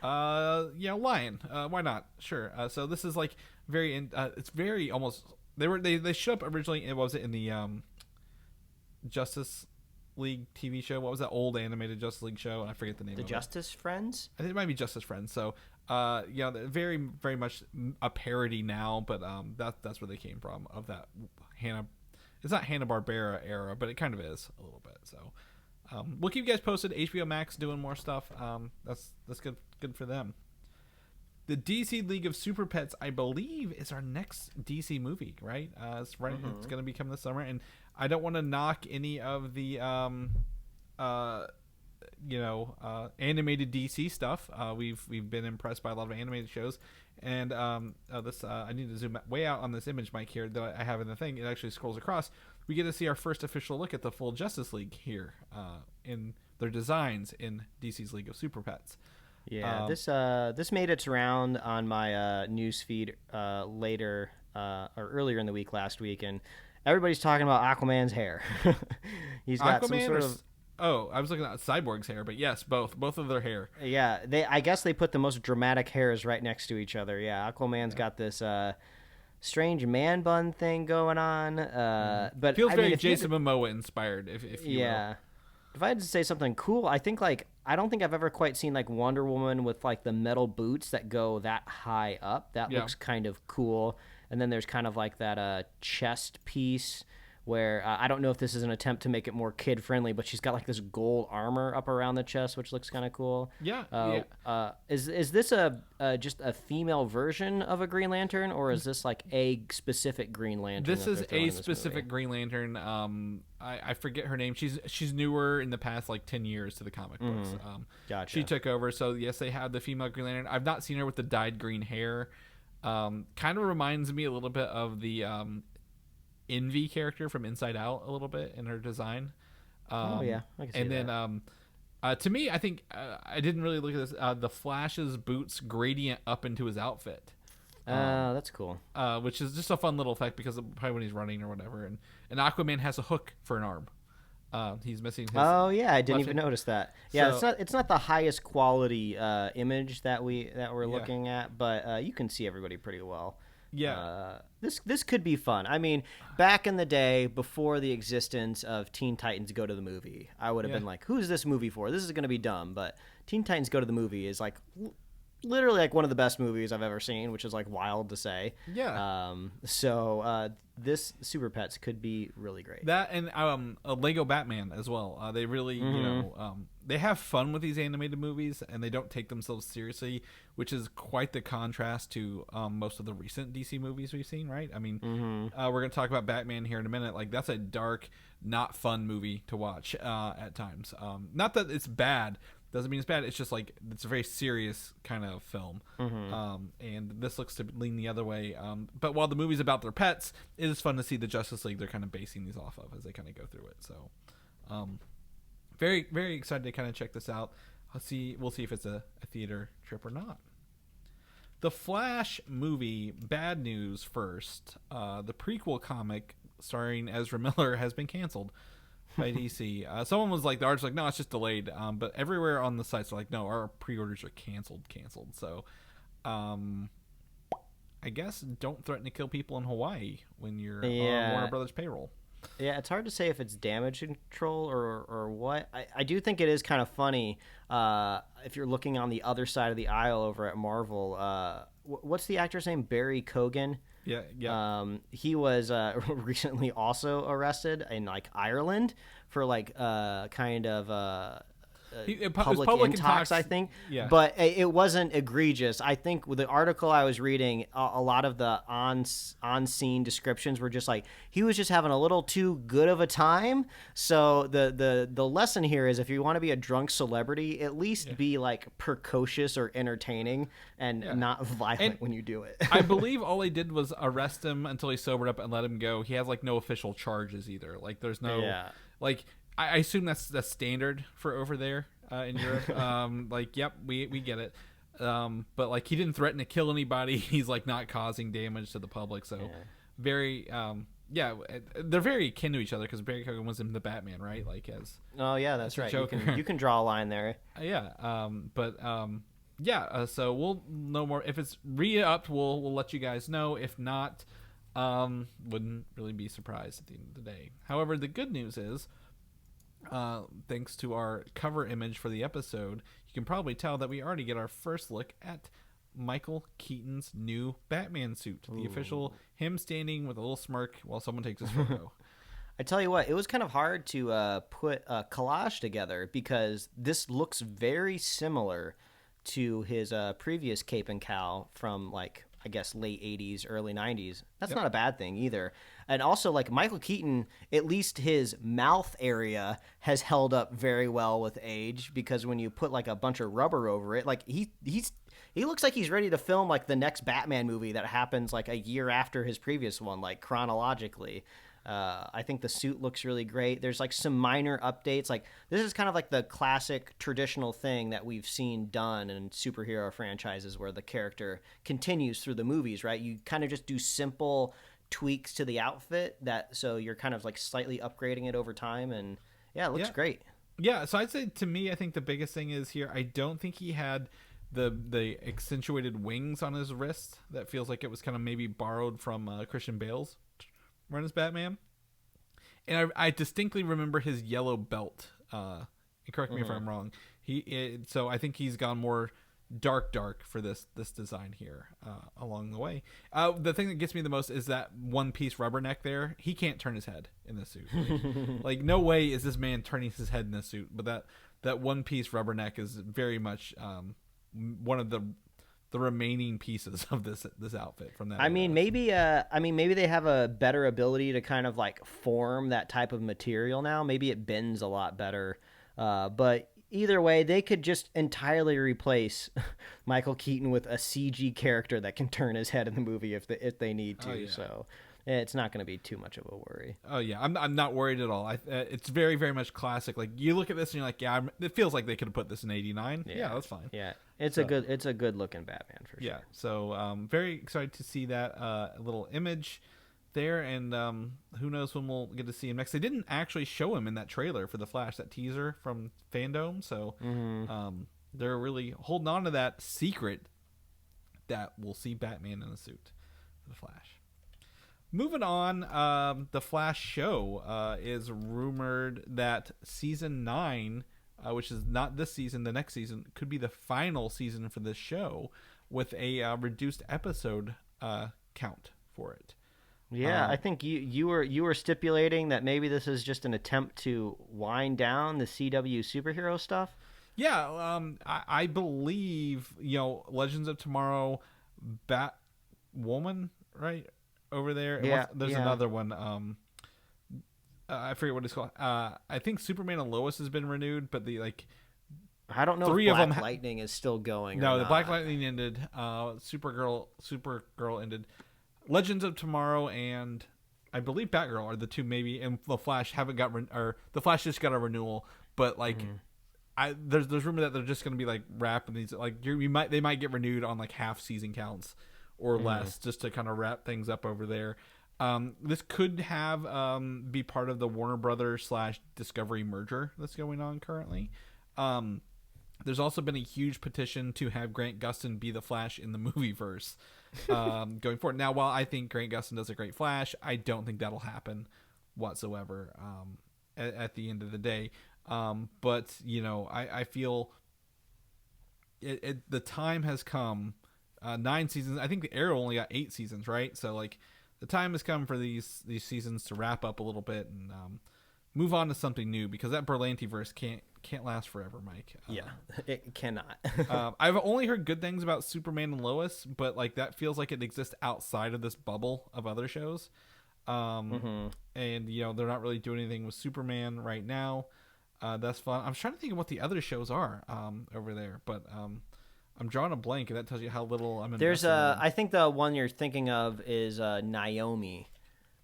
Speaker 2: lion. Why not? Sure. So this is like very. It's very almost. They showed up originally. What was it in the Justice League TV show? What was that old animated Justice League show? I forget the name.
Speaker 3: The Justice Friends.
Speaker 2: I think it might be Justice Friends. So very very much a parody now, but that's where they came from of that Hanna. It's not Hanna-Barbera era, but it kind of is a little bit. So we'll keep you guys posted. HBO Max doing more stuff. That's good for them. The DC League of Super Pets, I believe, is our next DC movie, right? It's right. Mm-hmm. It's going to be coming this summer, and I don't want to knock any of the animated DC stuff. We've been impressed by a lot of animated shows. And I need to zoom way out on this image, Mike, here that I have in the thing. It actually scrolls across. We get to see our first official look at the full Justice League here in their designs in DC's League of Super Pets.
Speaker 3: Yeah, this made its round on my news feed earlier in the week last week, and everybody's talking about Aquaman's hair. He's got some
Speaker 2: Aquaman
Speaker 3: sort of.
Speaker 2: Oh, I was looking at Cyborg's hair, but yes, both of their hair.
Speaker 3: Yeah, I guess they put the most dramatic hairs right next to each other. Yeah, Aquaman's got this strange man bun thing going on. But
Speaker 2: Feels
Speaker 3: I
Speaker 2: very
Speaker 3: mean,
Speaker 2: Jason Momoa inspired, if you will.
Speaker 3: If I had to say something cool, I think like I don't think I've ever quite seen like Wonder Woman with like the metal boots that go that high up. That looks kind of cool. And then there's kind of like that chest piece where I don't know if this is an attempt to make it more kid friendly, but she's got like this gold armor up around the chest, which looks kind of cool.
Speaker 2: Yeah.
Speaker 3: Is this just a female version of a Green Lantern, or is this like a specific Green Lantern?
Speaker 2: This is a specific Green Lantern. I forget her name. She's newer in the past like 10 years to the comic books.
Speaker 3: Gotcha.
Speaker 2: She took over. So yes, they have the female Green Lantern. I've not seen her with the dyed green hair. Kind of reminds me a little bit of the Envy character from Inside Out a little bit in her design.
Speaker 3: I can see
Speaker 2: and
Speaker 3: that.
Speaker 2: then to me, I think I didn't really look at this. The Flash's boots gradient up into his outfit.
Speaker 3: That's cool.
Speaker 2: Which is just a fun little effect because of probably when he's running or whatever. And Aquaman has a hook for an arm. He's missing his.
Speaker 3: Oh yeah, I didn't even notice that. Yeah,
Speaker 2: So,
Speaker 3: it's not the highest quality image that we're looking at, but you can see everybody pretty well.
Speaker 2: Yeah.
Speaker 3: This could be fun. I mean, back in the day, before the existence of Teen Titans Go to the Movie, I would have been like, "Who's this movie for? This is going to be dumb." But Teen Titans Go to the Movie is like literally like one of the best movies I've ever seen, which is like wild to say.
Speaker 2: Yeah.
Speaker 3: So this Super Pets could be really great.
Speaker 2: That and a Lego Batman as well. They really, they have fun with these animated movies, and they don't take themselves seriously, which is quite the contrast to most of the recent DC movies we've seen. Right? I mean, we're gonna talk about Batman here in a minute. Like that's a dark, not fun movie to watch at times. Not that it's bad. Doesn't mean it's bad. It's just like it's a very serious kind of film, and this looks to lean the other way. But while the movie's about their pets, it is fun to see the Justice League they're kind of basing these off of as they kind of go through it. So, very very excited to kind of check this out. We'll see if it's a theater trip or not. The Flash movie. Bad news first. The prequel comic starring Ezra Miller has been canceled by DC. Someone was like, the artist was like, no, it's just delayed. But everywhere on the sites are like, no, our pre-orders are canceled. So, I guess don't threaten to kill people in Hawaii when you're on Warner Brothers payroll.
Speaker 3: Yeah, it's hard to say if it's damage control or what. I do think it is kind of funny if you're looking on the other side of the aisle over at Marvel. What's the actor's name? Barry Keoghan.
Speaker 2: Yeah.
Speaker 3: He was recently also arrested in like Ireland for like kind of public intox, I think.
Speaker 2: Yeah.
Speaker 3: But it wasn't egregious. I think with the article I was reading, a lot of the on-scene descriptions were just like he was just having a little too good of a time. So the lesson here is if you want to be a drunk celebrity, at least be like precocious or entertaining and not violent when you do it.
Speaker 2: I believe all they did was arrest him until he sobered up and let him go. He has like no official charges either. Like there's no like. I assume that's standard for over there in Europe. Like, yep, we get it. But like, he didn't threaten to kill anybody. He's like not causing damage to the public. So, very, they're very akin to each other because Barry Keoghan was in the Batman, right? Like as
Speaker 3: that's right. You can draw a line there.
Speaker 2: So we'll know more if it's re-upped. We'll let you guys know. If not, wouldn't really be surprised at the end of the day. However, the good news is. Thanks to our cover image for the episode, you can probably tell that we already get our first look at Michael Keaton's new Batman suit. The official, him standing with a little smirk while someone takes his photo.
Speaker 3: I tell you what, it was kind of hard to put a collage together because this looks very similar to his previous cape and cowl from like I guess late 80s, early 90s. That's not a bad thing either. And also like Michael Keaton, at least his mouth area has held up very well with age because when you put like a bunch of rubber over it, like he looks like he's ready to film like the next Batman movie that happens like a year after his previous one, like chronologically. I think the suit looks really great. There's like some minor updates. Like this is kind of like the classic traditional thing that we've seen done in superhero franchises where the character continues through the movies, right? You kind of just do simple tweaks to the outfit so you're kind of like slightly upgrading it over time. And Yeah, it looks great.
Speaker 2: Yeah, so I'd say to me, I think the biggest thing is here, I don't think he had the accentuated wings on his wrist. That feels like it was kind of maybe borrowed from Christian Bale's run as Batman. And I distinctly remember his yellow belt. Correct me if I'm wrong. So I think he's gone more dark for this design here along the way. The thing that gets me the most is that one piece rubberneck there. He can't turn his head in this suit. Like no way is this man turning his head in this suit. But that one piece rubberneck is very much one of the remaining pieces of this outfit from that.
Speaker 3: Maybe they have a better ability to kind of like form that type of material now. Maybe it bends a lot better. But either way, they could just entirely replace Michael Keaton with a CG character that can turn his head in the movie if they need to.
Speaker 2: Oh, yeah.
Speaker 3: So it's not going to be too much of a worry.
Speaker 2: Oh yeah, I'm not worried at all. It's very very much classic. Like you look at this and you're like, yeah, it feels like they could have put this in '89. Yeah, that's fine.
Speaker 3: Yeah, it's a good looking Batman for sure.
Speaker 2: Yeah, so very excited to see that little image there, and who knows when we'll get to see him next. They didn't actually show him in that trailer for the Flash, that teaser from Fandom, so they're really holding on to that secret that we'll see Batman in a suit for the Flash. Moving on, the Flash show is rumored that season 9, which is not this season, the next season, could be the final season for this show with a reduced episode count for it.
Speaker 3: Yeah, I think you were stipulating that maybe this is just an attempt to wind down the CW superhero stuff.
Speaker 2: Yeah, I believe Legends of Tomorrow, Batwoman, right over there.
Speaker 3: Yeah,
Speaker 2: there's another one. I forget what it's called. I think Superman and Lois has been renewed, but
Speaker 3: I don't know
Speaker 2: three
Speaker 3: if
Speaker 2: of
Speaker 3: Black
Speaker 2: them
Speaker 3: Lightning is still going.
Speaker 2: No,
Speaker 3: or
Speaker 2: the
Speaker 3: not.
Speaker 2: Black Lightning ended. Supergirl ended. Legends of Tomorrow and I believe Batgirl are the two maybe, and the Flash haven't got or the Flash just got a renewal, but there's rumor that they're just going to be like wrapping these they might get renewed on like half season counts or less just to kind of wrap things up over there. This could have be part of the Warner Brothers / Discovery merger that's going on currently. There's also been a huge petition to have Grant Gustin be the Flash in the movieverse going forward. Now, while I think Grant Gustin does a great Flash, I don't think that'll happen whatsoever at the end of the day. But, I feel the time has come. 9 seasons. I think the Arrow only got 8 seasons, right? So, the time has come for these seasons to wrap up a little bit and move on to something new, because that Berlanti-verse can't last forever, Mike.
Speaker 3: Yeah, it cannot.
Speaker 2: I've only heard good things about Superman and Lois, but that feels like it exists outside of this bubble of other shows. And they're not really doing anything with Superman right now. That's fun. I'm trying to think of what the other shows are over there, but I'm drawing a blank, and that tells you how little I'm invested in.
Speaker 3: I think the one you're thinking of is Naomi.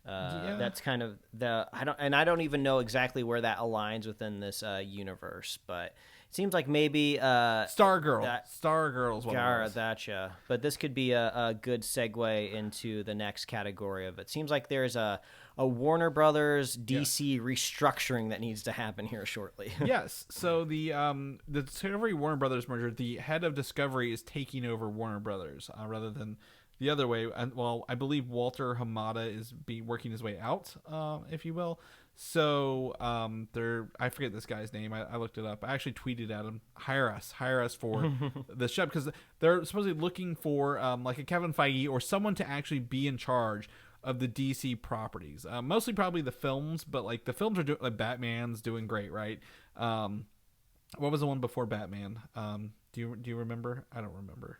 Speaker 3: That's kind of I don't even know exactly where that aligns within this universe, but it seems like maybe
Speaker 2: Stargirl. Stargirl's one.
Speaker 3: Gotcha. But this could be a good segue into the next category of it. Seems like there's a Warner Brothers DC restructuring that needs to happen here shortly.
Speaker 2: Yes. So the Discovery Warner Brothers merger, the head of Discovery is taking over Warner Brothers rather than the other way. And I believe Walter Hamada is working his way out, if you will. So I forget this guy's name. I looked it up. I actually tweeted at him, hire us for the show, because they're supposedly looking for like a Kevin Feige or someone to actually be in charge of the DC properties. Mostly probably the films, but the films are doing, Batman's doing great, right? What was the one before Batman? Do you remember? I don't remember.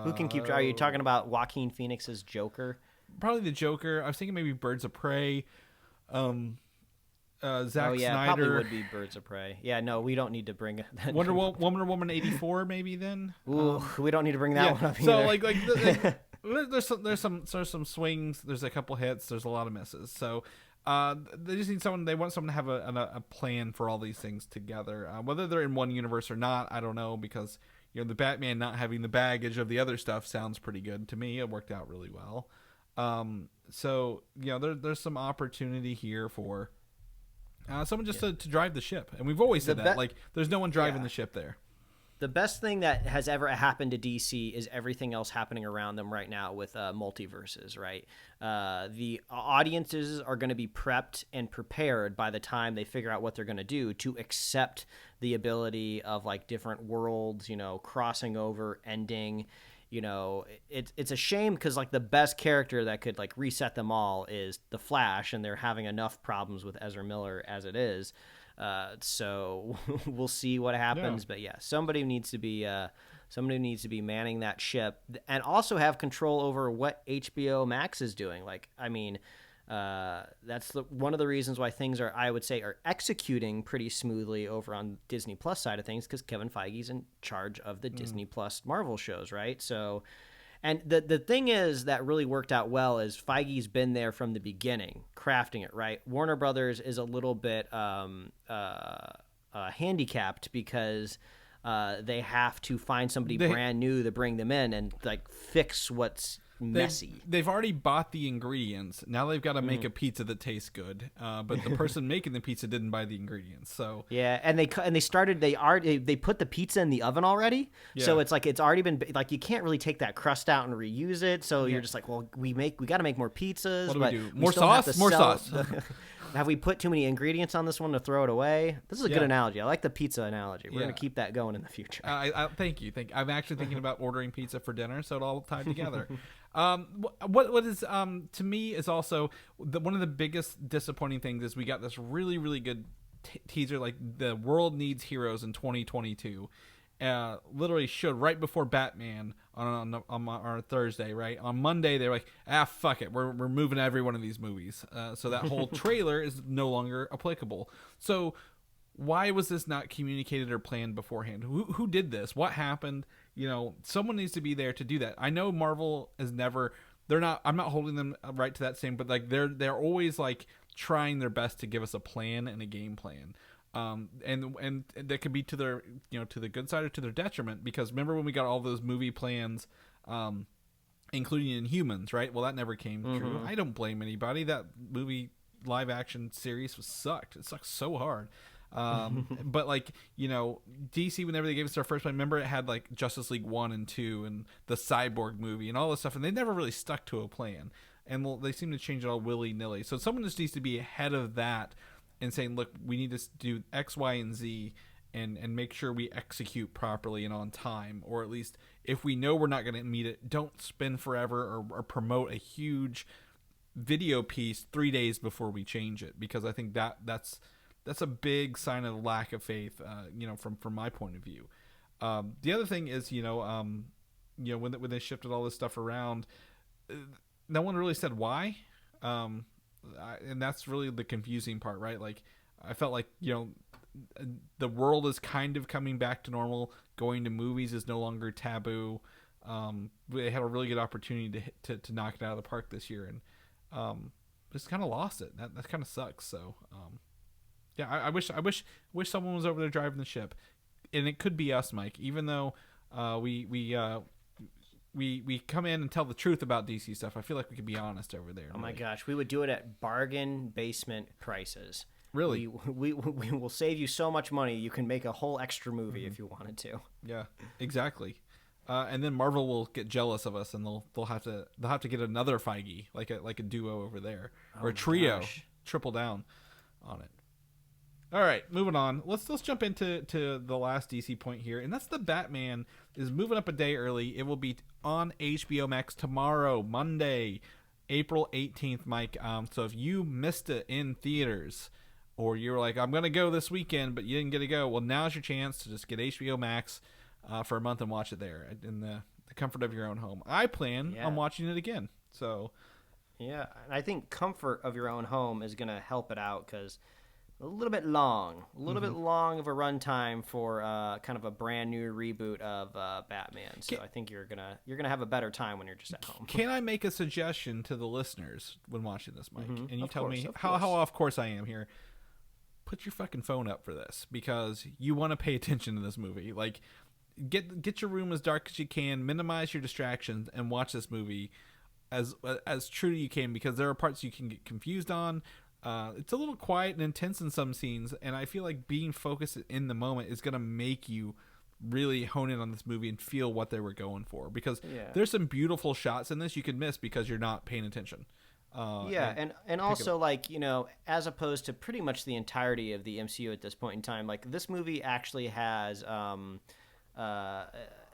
Speaker 3: Who can keep track? Are you talking about Joaquin Phoenix's Joker?
Speaker 2: Probably the Joker. I was thinking maybe Birds of Prey. Zack Snyder.
Speaker 3: Probably would be Birds of Prey. Yeah, no, we don't need to bring that.
Speaker 2: Wonder Woman 84 maybe then.
Speaker 3: Ooh, we don't need to bring that one up
Speaker 2: so
Speaker 3: either.
Speaker 2: there's some swings. There's a couple hits. There's a lot of misses. So they just need someone. They want someone to have a plan for all these things together. Whether they're in one universe or not, I don't know, because the Batman not having the baggage of the other stuff sounds pretty good to me. It worked out really well. So there's some opportunity here for Someone just to drive the ship, and we've always said that. Like, there's no one driving the ship there.
Speaker 3: The best thing that has ever happened to DC is everything else happening around them right now with multiverses, right? The audiences are going to be prepped and prepared by the time they figure out what they're going to do to accept the ability of like different worlds, crossing over, ending. It's a shame because like the best character that could like reset them all is the Flash, and they're having enough problems with Ezra Miller as it is. So we'll see what happens, but somebody needs to be manning that ship and also have control over what HBO Max is doing. Like, I mean, that's one of the reasons why things are executing pretty smoothly over on Disney Plus side of things, because Kevin Feige's in charge of the Disney Plus Marvel shows, right? So. And the thing is that really worked out well is Feige's been there from the beginning, crafting it, right? Warner Brothers is a little bit handicapped because they have to find somebody brand new to bring them in and like fix what's messy.
Speaker 2: They've already bought the ingredients. Now they've got to make a pizza that tastes good. But the person making the pizza didn't buy the ingredients. So
Speaker 3: and they put the pizza in the oven already. Yeah. So it's like it's already been like you can't really take that crust out and reuse it. So you're just like, well, we got to make more pizzas.
Speaker 2: What do we do? More sauce.
Speaker 3: Have we put too many ingredients on this one to throw it away? This is a good analogy. I like the pizza analogy. We're going to keep that going in the future.
Speaker 2: Thank you. I'm actually thinking about ordering pizza for dinner, so it all tied together. What is to me is also one of the biggest disappointing things is we got this really, really good teaser, like the world needs heroes in 2022. Literally showed right before Batman on Thursday, right? On Monday, they're like, fuck it. We're moving every one of these movies. So that whole trailer is no longer applicable. So why was this not communicated or planned beforehand? Who did this? What happened? Someone needs to be there to do that. I know Marvel is never, I'm not holding them right to that same, but like they're always like trying their best to give us a plan and a game plan. And that could be to their, to the good side or to their detriment, because remember when we got all those movie plans, including Inhumans, right? Well, that never came true. I don't blame anybody. That movie live action series sucked. It sucked so hard. But like, DC, whenever they gave us their first plan, remember it had like Justice League 1 and 2 and the Cyborg movie and all this stuff, and they never really stuck to a plan. And they seem to change it all willy-nilly. So someone just needs to be ahead of that and saying, look, we need to do X, Y, and Z and make sure we execute properly and on time. Or at least if we know we're not going to meet it, don't spend forever or promote a huge video piece 3 days before we change it. Because I think that's a big sign of lack of faith, from my point of view. The other thing is, when they shifted all this stuff around, no one really said why. And that's really the confusing part, right? Like, I felt like, the world is kind of coming back to normal. Going to movies is no longer taboo. They had a really good opportunity to knock it out of the park this year, and just kind of lost it. That kind of sucks. So, I wish someone was over there driving the ship, and it could be us, Mike. Even though we come in and tell the truth about DC stuff, I feel like we could be honest over there.
Speaker 3: Oh my gosh, we would do it at bargain basement prices.
Speaker 2: Really?
Speaker 3: We will save you so much money. You can make a whole extra movie if you wanted to.
Speaker 2: Yeah, exactly. And then Marvel will get jealous of us, and they'll have to get another Feige, like a duo over there, or a trio, triple down on it. All right, moving on. Let's jump into the last DC point here, and that's the Batman is moving up a day early. It will be on HBO Max tomorrow, Monday, April 18th, Mike. So if you missed it in theaters, or you were like, I'm going to go this weekend, but you didn't get to go, well, now's your chance to just get HBO Max for a month and watch it there in the comfort of your own home. I plan on watching it again. So,
Speaker 3: yeah, and I think comfort of your own home is going to help it out because a little bit long of a runtime for kind of a brand new reboot of Batman. So I think you're gonna have a better time when you're just at home.
Speaker 2: Can I make a suggestion to the listeners when watching this, Mike? And you tell me how off course I am here. Put your fucking phone up for this because you want to pay attention to this movie. Like, get your room as dark as you can, minimize your distractions, and watch this movie as true as you can, because there are parts you can get confused on. It's a little quiet and intense in some scenes, and I feel like being focused in the moment is going to make you really hone in on this movie and feel what they were going for, because there's some beautiful shots in this you could miss because you're not paying attention.
Speaker 3: And also, like, you know, as opposed to pretty much the entirety of the MCU at this point in time, like, this movie actually has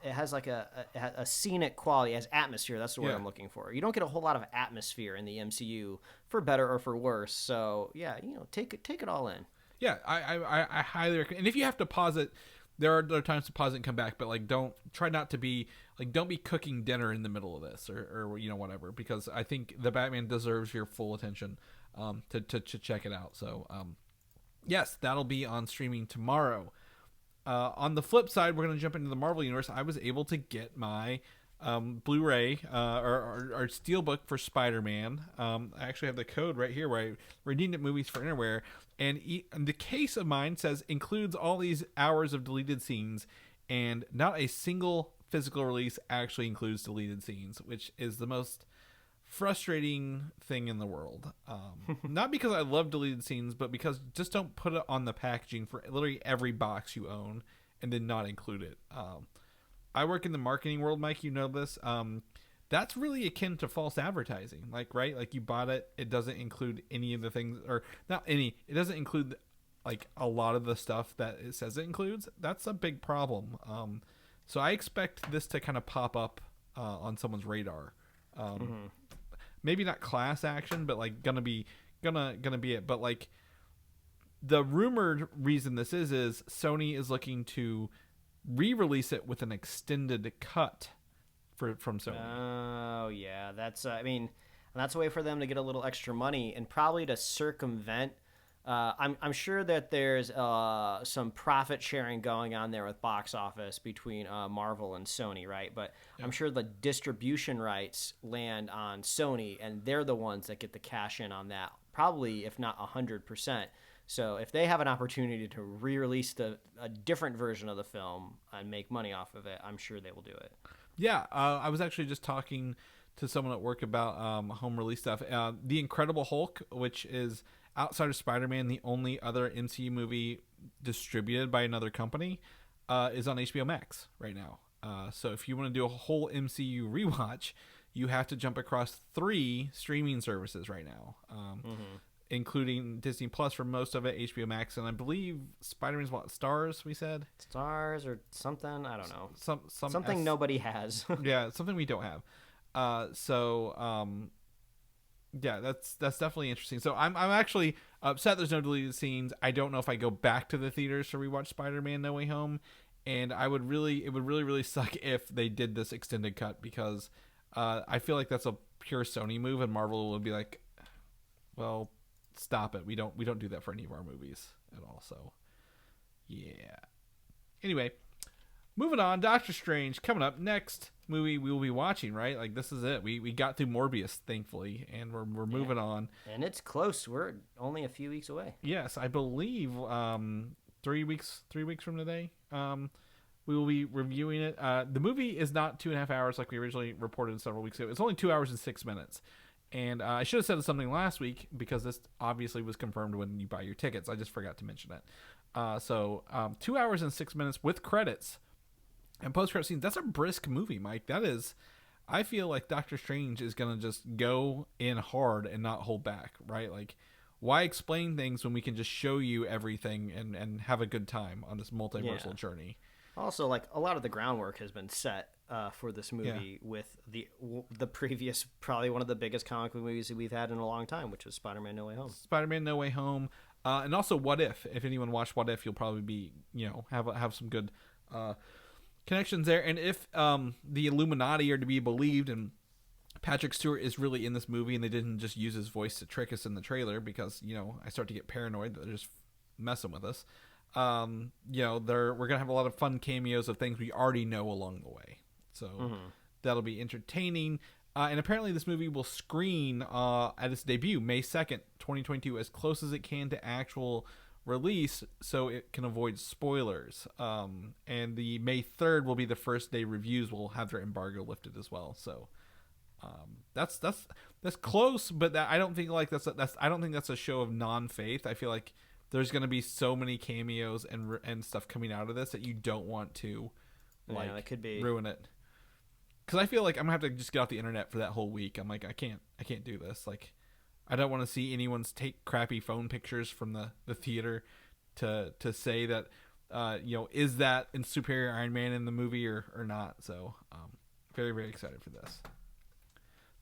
Speaker 3: it has like a scenic quality, as atmosphere. That's the word I'm looking for. You don't get a whole lot of atmosphere in the MCU, for better or for worse. So yeah, you know, take it all in.
Speaker 2: Yeah, I highly recommend. And if you have to pause it, there are times to pause it and come back, but like don't be cooking dinner in the middle of this or you know, whatever, because I think the Batman deserves your full attention to check it out. So yes, that'll be on streaming tomorrow. On the flip side, we're going to jump into the Marvel Universe. I was able to get my Blu-ray or Steelbook for Spider-Man. I actually have the code right here where I redeemed it, Movies for Innerwear. And the case of mine says includes all these hours of deleted scenes, and not a single physical release actually includes deleted scenes, which is the most frustrating thing in the world. Not because I love deleted scenes, but because just don't put it on the packaging for literally every box you own and then not include it. I work in the marketing world, Mike, you know this. That's really akin to false advertising. Like, right? Like, you bought it, it doesn't include any of the things, or not any, it doesn't include like a lot of the stuff that it says it includes. That's a big problem. So I expect this to kind of pop up on someone's radar. Maybe not class action, but like gonna be it. But like, the rumored reason this is Sony is looking to re-release it with an extended cut from Sony.
Speaker 3: Oh yeah, that's I mean, that's a way for them to get a little extra money and probably to circumvent. I'm sure that there's some profit sharing going on there with box office between Marvel and Sony, right? But I'm sure the distribution rights land on Sony, and they're the ones that get the cash in on that, probably, if not 100%. So if they have an opportunity to re-release a different version of the film and make money off of it, I'm sure they will do it.
Speaker 2: Yeah, I was actually just talking to someone at work about home release stuff. The Incredible Hulk, which is outside of Spider-Man the only other MCU movie distributed by another company, is on HBO Max right now. So if you want to do a whole MCU rewatch, you have to jump across 3 streaming services right now, including Disney Plus for most of it, HBO Max, and I believe Spider-Man's Stars, we said?
Speaker 3: Stars or something? I don't know.
Speaker 2: Something
Speaker 3: nobody has.
Speaker 2: Yeah, something we don't have. Yeah, that's definitely interesting. So I'm actually upset there's no deleted scenes. I don't know if I go back to the theaters to rewatch Spider-Man No Way Home, and it would really suck if they did this extended cut, because I feel like that's a pure Sony move, and Marvel would be like, well, stop it. We don't do that for any of our movies at all. So yeah. Anyway, moving on, Doctor Strange coming up next. Movie we will be watching, right? Like, this is it. We got through Morbius, thankfully, and we're moving on.
Speaker 3: And it's close. We're only a few weeks away.
Speaker 2: Yes, I believe 3 weeks from today. We will be reviewing it. The movie is not 2.5 hours like we originally reported several weeks ago. It's only 2 hours and 6 minutes. And I should have said something last week, because this obviously was confirmed when you buy your tickets. I just forgot to mention it. So 2 hours and 6 minutes with credits and post-credit scenes. That's a brisk movie, Mike. That is, I feel like Doctor Strange is going to just go in hard and not hold back, right? Like, why explain things when we can just show you everything and have a good time on this multiversal journey?
Speaker 3: Also, like, a lot of the groundwork has been set for this movie with the previous, probably one of the biggest comic book movies that we've had in a long time, which was Spider-Man No Way Home.
Speaker 2: Spider-Man No Way Home. And also What If. If anyone watched What If, you'll probably be, have some good connections there. And if the Illuminati are to be believed, and Patrick Stewart is really in this movie and they didn't just use his voice to trick us in the trailer, because, I start to get paranoid that they're just messing with us. We're going to have a lot of fun cameos of things we already know along the way. So that'll be entertaining. And apparently this movie will screen at its debut, May 2nd, 2022, as close as it can to actual release, so it can avoid spoilers. And the May 3rd will be the first day reviews will have their embargo lifted as well. So That's close, but I don't think like I don't think that's a show of non-faith. I feel like there's going to be so many cameos and stuff coming out of this that you don't want to
Speaker 3: that could be
Speaker 2: ruin it. Because I feel like I'm gonna have to just get off the internet for that whole week. I'm like, I can't do this. Like, I don't want to see anyone's take crappy phone pictures from the theater to say that is that in Superior Iron Man in the movie or not. So very, very excited for this.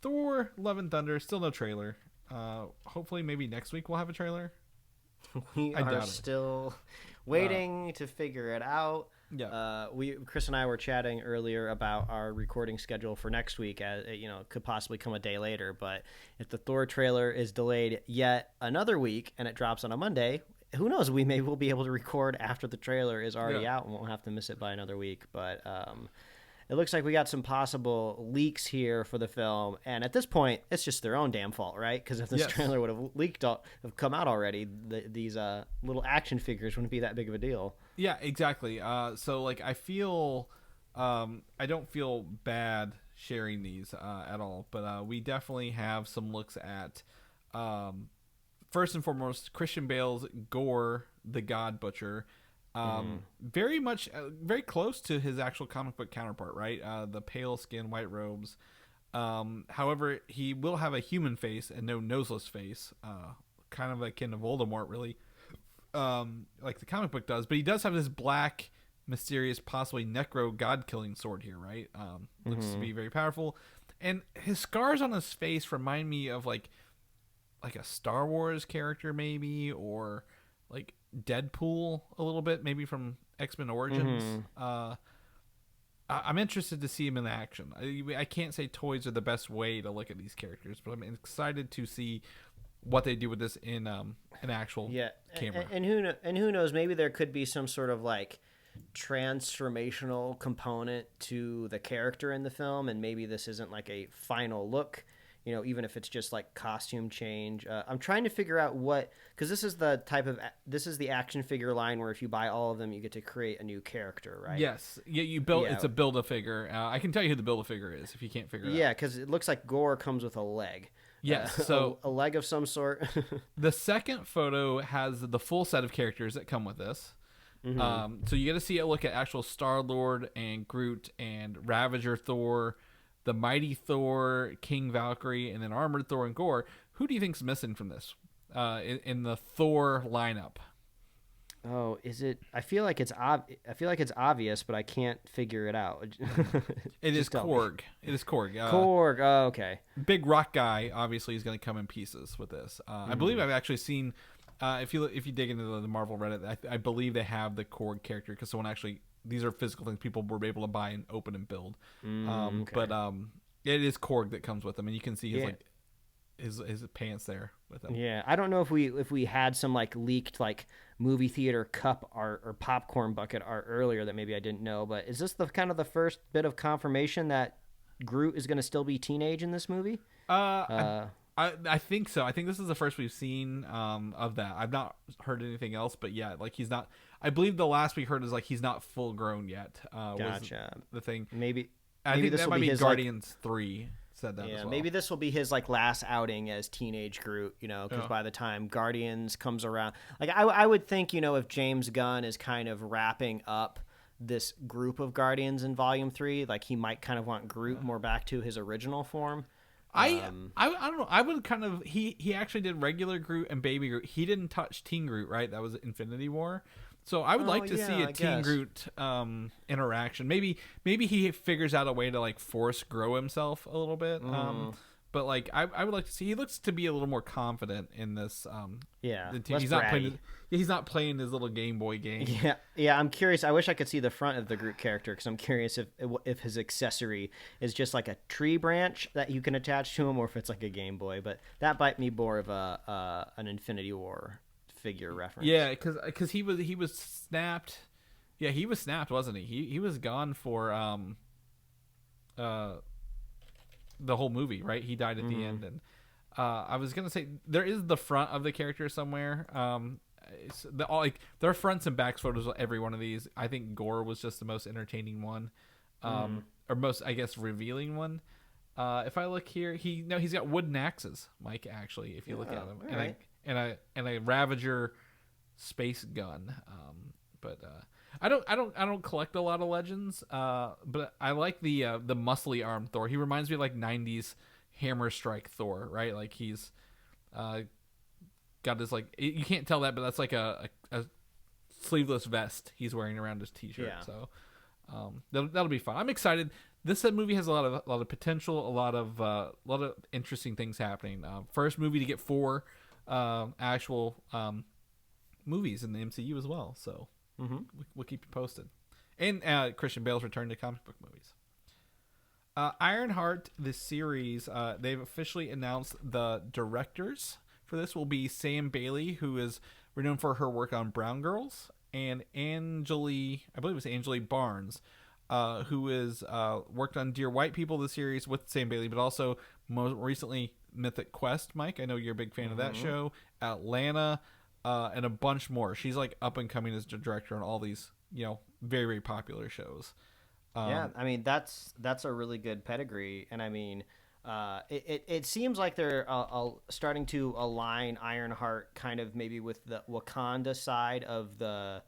Speaker 2: Thor Love and Thunder, still no trailer. Hopefully maybe next week we'll have a trailer.
Speaker 3: We are still waiting to figure it out.
Speaker 2: Yeah.
Speaker 3: Chris and I were chatting earlier about our recording schedule for next week. As it could possibly come a day later, but if the Thor trailer is delayed yet another week and it drops on a Monday, who knows? We'll be able to record after the trailer is already out and won't have to miss it by another week. But it looks like we got some possible leaks here for the film, and at this point, it's just their own damn fault, right? Because if this trailer would have come out already, these little action figures wouldn't be that big of a deal.
Speaker 2: Yeah, exactly. So like, I feel, I don't feel bad sharing these at all, but we definitely have some looks at, first and foremost, Christian Bale's Gorr, the God Butcher. Very much, very close to his actual comic book counterpart, right? The pale skin, white robes. However, he will have a human face and no noseless face, kind of akin to Voldemort, really, like the comic book does. But he does have this black, mysterious, possibly necro god-killing sword here, right? Looks to be very powerful, and his scars on his face remind me of like a Star Wars character, maybe, or like Deadpool a little bit, maybe from X-Men Origins. I'm interested to see him in action. I can't say toys are the best way to look at these characters, but I'm excited to see what they do with this in an actual camera.
Speaker 3: And who knows? Maybe there could be some sort of like transformational component to the character in the film, and maybe this isn't like a final look. Even if it's just like costume change. I'm trying to figure out because this is the action figure line where if you buy all of them, you get to create a new character, right?
Speaker 2: Yes. Yeah, it's a Build-A-Figure. I can tell you who the Build-A-Figure is if you can't figure it out.
Speaker 3: Yeah, because it looks like Gorr comes with a leg.
Speaker 2: Yes, so
Speaker 3: a leg of some sort.
Speaker 2: The second photo has the full set of characters that come with this. So you get to see a look at actual Star-Lord and Groot and Ravager Thor, the Mighty Thor, King Valkyrie, and then Armored Thor and Gorr. Who do you think's missing from this in the Thor lineup?
Speaker 3: Oh, is it? I feel like it's obvious, but I can't figure it out.
Speaker 2: It is Korg. It is Korg.
Speaker 3: Korg. Oh, okay.
Speaker 2: Big rock guy. Obviously, is going to come in pieces with this. I believe I've actually seen. If you dig into the Marvel Reddit, I believe they have the Korg character because someone actually. These are physical things people were able to buy and open and build.
Speaker 3: Okay.
Speaker 2: But it is Korg that comes with them, and you can see his his pants there with them.
Speaker 3: Yeah, I don't know if we had some like leaked like movie theater cup art or popcorn bucket art earlier that maybe I didn't know. But is this the kind of the first bit of confirmation that Groot is going to still be teenage in this movie?
Speaker 2: I think so. I think this is the first we've seen of that. I've not heard anything else, but yeah, like he's not. I believe the last we heard is like he's not full grown yet.
Speaker 3: Gotcha.
Speaker 2: Was the thing.
Speaker 3: Maybe
Speaker 2: I think
Speaker 3: this
Speaker 2: that
Speaker 3: will
Speaker 2: might
Speaker 3: be
Speaker 2: be
Speaker 3: his
Speaker 2: Guardians 3 said that.
Speaker 3: Yeah,
Speaker 2: as well.
Speaker 3: maybe this will be his like last outing as teenage Groot. Because by the time Guardians comes around, like I would think if James Gunn is kind of wrapping up this group of Guardians in Volume 3, like he might kind of want Groot more back to his original form.
Speaker 2: I don't know. I would kind of he actually did regular Groot and Baby Groot. He didn't touch Teen Groot, right? That was Infinity War. So I would like to see a Teen Groot interaction. Maybe he figures out a way to like force grow himself a little bit. But like I would like to see. He looks to be a little more confident in this. He's not playing his little Game Boy game.
Speaker 3: Yeah. I'm curious. I wish I could see the front of the Groot character because I'm curious if his accessory is just like a tree branch that you can attach to him, or if it's like a Game Boy. But that might be more of an Infinity War figure reference.
Speaker 2: Yeah, because he was snapped. Yeah, he was snapped, wasn't he? He was gone for the whole movie, right? He died at the end, and I was gonna say there is the front of the character somewhere. There are fronts and backs photos of every one of these. I think Gorr was just the most entertaining one, or most, I guess, revealing one. If I look here, he's got wooden axes, Mike. Actually, if you look at him, and a Ravager space gun. But I don't collect a lot of legends. But I like the muscly arm Thor. He reminds me of like '90s Hammer Strike Thor, right? Like he's got this like you can't tell that, but that's like a sleeveless vest he's wearing around his t-shirt. Yeah. So that'll be fun. I'm excited. This movie has a lot of potential, a lot of interesting things happening. First movie to get 4 actual movies in the MCU as well. So we'll keep you posted. And Christian Bale's return to comic book movies. Ironheart, the series, they've officially announced the directors for this will be Sam Bailey, who is renowned for her work on Brown Girls, and Angeli Barnes, who is worked on Dear White People, the series with Sam Bailey, but also most recently Mythic Quest. Mike, I know you're a big fan of that show. Atlanta, and a bunch more. She's like up and coming as director on all these, very, very popular shows.
Speaker 3: Yeah, I mean that's a really good pedigree, and I mean, it seems like they're starting to align Ironheart kind of maybe with the Wakanda side of the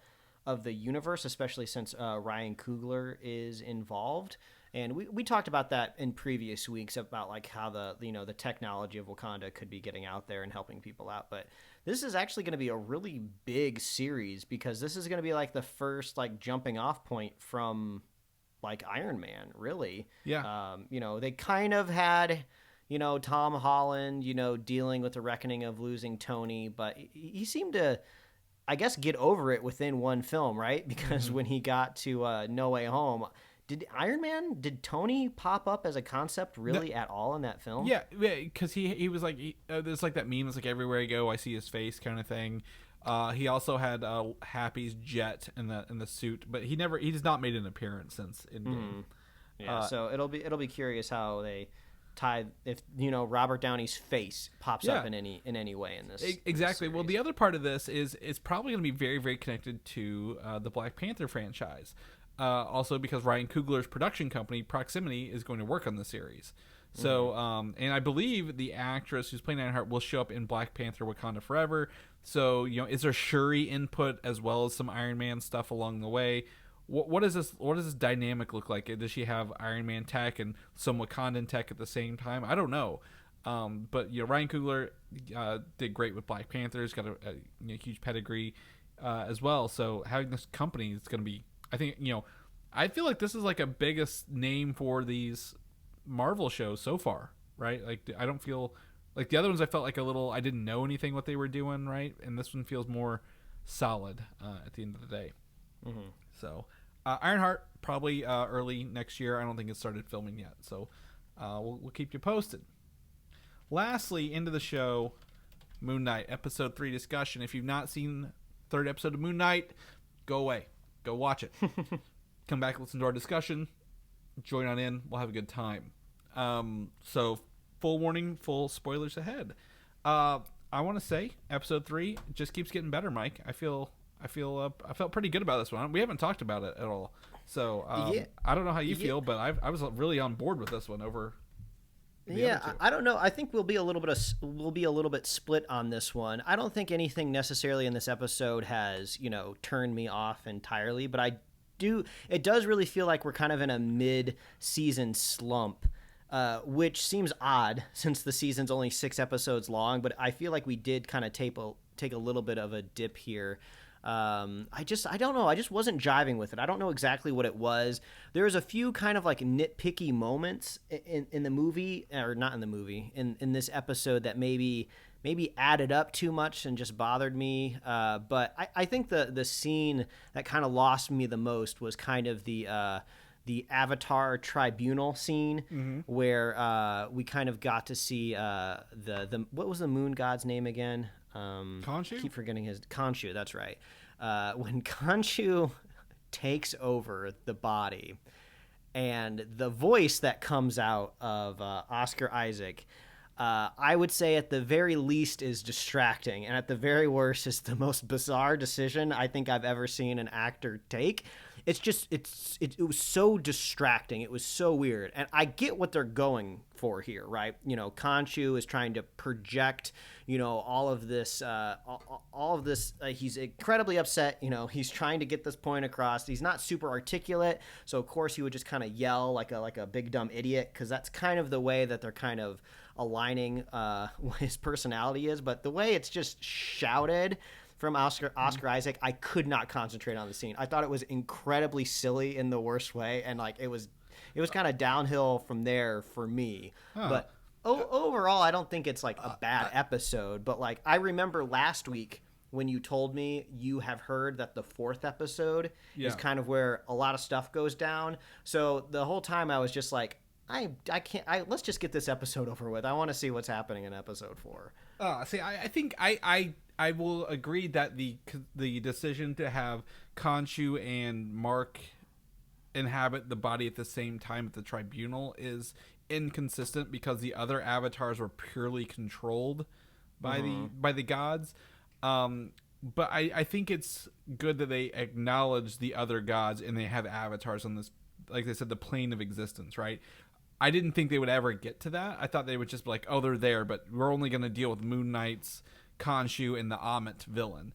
Speaker 3: universe, especially since Ryan Coogler is involved. And we talked about that in previous weeks about like how the technology of Wakanda could be getting out there and helping people out. But this is actually going to be a really big series because this is going to be like the first like jumping off point from like Iron Man, really.
Speaker 2: Yeah.
Speaker 3: They kind of had, Tom Holland, dealing with the reckoning of losing Tony, but he seemed to, I guess, get over it within one film, right? Because when he got to No Way Home, did Tony pop up as a concept really at all in that film?
Speaker 2: Yeah, because he was like, there's like that meme, it's like everywhere I go, I see his face kind of thing. He also had Happy's jet in the suit, but he does not made an appearance since Endgame.
Speaker 3: Yeah, so it'll be curious how they tie if Robert Downey's face pops up in any way in this.
Speaker 2: Exactly.
Speaker 3: This
Speaker 2: well, the other part of this is it's probably going to be very, very connected to the Black Panther franchise. Also because Ryan Coogler's production company Proximity is going to work on the series. So, and I believe the actress who's playing Ironheart will show up in Black Panther Wakanda Forever. So, is there Shuri input as well as some Iron Man stuff along the way? What does this dynamic look like? Does she have Iron Man tech and some Wakandan tech at the same time? I don't know. But Ryan Coogler did great with Black Panther. He's got a huge pedigree as well. So having this company is going to be, I think, I feel like this is like a biggest name for these Marvel shows so far, right? Like I don't feel like the other ones I felt like I didn't know anything what they were doing, right? And this one feels more solid at the end of the day. So Ironheart probably early next year. I don't think it started filming yet, so we'll keep you posted. Lastly, into the show, Moon Knight episode 3 discussion. If you've not seen third episode of Moon Knight, go away, go watch it. Come back, listen to our discussion. Join on in. We'll have a good time. So full warning, full spoilers ahead. I want to say episode 3 just keeps getting better, Mike. I felt pretty good about this one. We haven't talked about it at all. So I don't know how you feel, but I was really on board with this one over the other two.
Speaker 3: I don't know. I think we'll be a little bit split on this one. I don't think anything necessarily in this episode has, turned me off entirely, but it does really feel like we're kind of in a mid-season slump, which seems odd since the season's only 6 episodes long, but I feel like we did kind of take a little bit of a dip here. I don't know. I just wasn't jiving with it. I don't know exactly what it was. There was a few kind of like nitpicky moments in the movie, or not in the movie, in this episode that maybe added up too much and just bothered me. But I think the scene that kind of lost me the most was kind of the Avatar tribunal scene, where we kind of got to see the what was the moon god's name again?
Speaker 2: Khonshu?
Speaker 3: Keep forgetting his Khonshu. That's right. When Khonshu takes over the body, and the voice that comes out of Oscar Isaac, I would say at the very least is distracting, and at the very worst is the most bizarre decision I think I've ever seen an actor take. it was so distracting. It was so weird. And I get what they're going for here, right? You know, Khonshu is trying to project, you know, all of this, he's incredibly upset. You know, he's trying to get this point across. He's not super articulate. So of course he would just kind of yell like a big dumb idiot, because that's kind of the way that they're kind of aligning what his personality is. But the way it's just shouted from Oscar Isaac, I could not concentrate on the scene. I thought it was incredibly silly in the worst way, and like it was kind of downhill from there for me. But overall, I don't think it's like a bad episode. But like I remember last week when you told me you have heard that the 4th episode is kind of where a lot of stuff goes down. So the whole time I was just like, I can't. Let's just get this episode over with. I want to see what's happening in episode 4.
Speaker 2: See, I think I will agree that the decision to have Khonshu and Mark inhabit the body at the same time at the tribunal is inconsistent, because the other avatars were purely controlled by the gods. But I think it's good that they acknowledge the other gods and they have avatars on this, like they said, the plane of existence, right? I didn't think they would ever get to that. I thought they would just be like, oh, they're there, but we're only going to deal with Moon Knight's Khonshu and the Amit villain.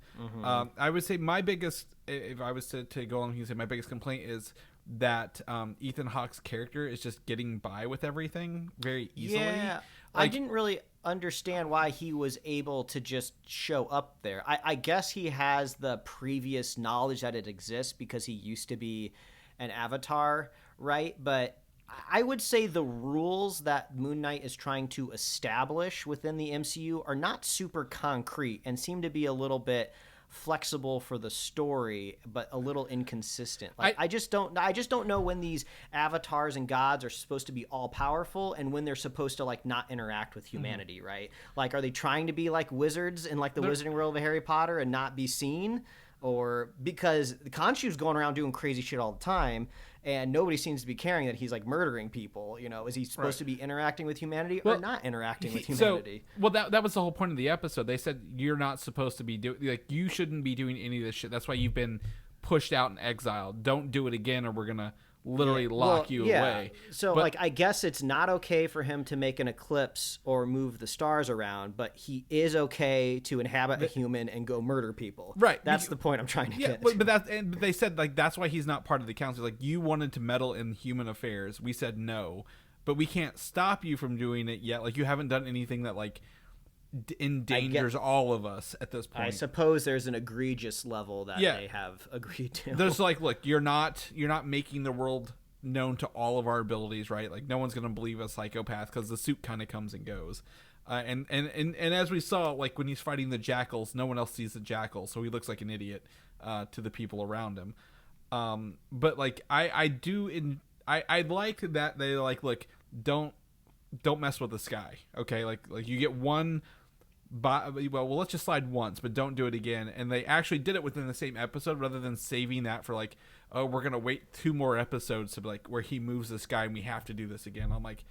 Speaker 2: I would say my biggest, if I was to go on, you say my biggest complaint is that Ethan Hawke's character is just getting by with everything very easily.
Speaker 3: Yeah, I didn't really understand why he was able to just show up there. I guess he has the previous knowledge that it exists because he used to be an avatar, right? But I would say the rules that Moon Knight is trying to establish within the MCU are not super concrete and seem to be a little bit flexible for the story, but a little inconsistent. Like I just don't know when these avatars and gods are supposed to be all powerful and when they're supposed to like not interact with humanity, right? Like, are they trying to be like wizards in like the Wizarding World of Harry Potter and not be seen? Or because Khonshu's going around doing crazy shit all the time, and nobody seems to be caring that he's like murdering people. You know, is he supposed to be interacting with humanity or not interacting with humanity?
Speaker 2: That was the whole point of the episode. They said you're not supposed to be doing, like, you shouldn't be doing any of this shit. That's why you've been pushed out and exiled. Don't do it again, or we're gonna literally lock you away.
Speaker 3: So, like, I guess it's not okay for him to make an eclipse or move the stars around, but he is okay to inhabit a human and go murder people.
Speaker 2: Right.
Speaker 3: That's the point I'm trying to get.
Speaker 2: But they said, like, that's why he's not part of the council. Like, you wanted to meddle in human affairs. We said no, but we can't stop you from doing it yet. Like, you haven't done anything that, like, endangers all of us at this point.
Speaker 3: I suppose there's an egregious level that they have agreed to.
Speaker 2: There's like, look, you're not making the world known to all of our abilities, right? Like, no one's gonna believe a psychopath because the suit kind of comes and goes. And as we saw, like, when he's fighting the jackals, no one else sees the jackal, so he looks like an idiot to the people around him. But like, I like that they like, look, don't mess with the sky, okay? Like you get one. Well, let's just slide once, but don't do it again. And they actually did it within the same episode, rather than saving that for like, oh, we're gonna wait 2 more episodes to be like where he moves the sky and we have to do this again. I'm like,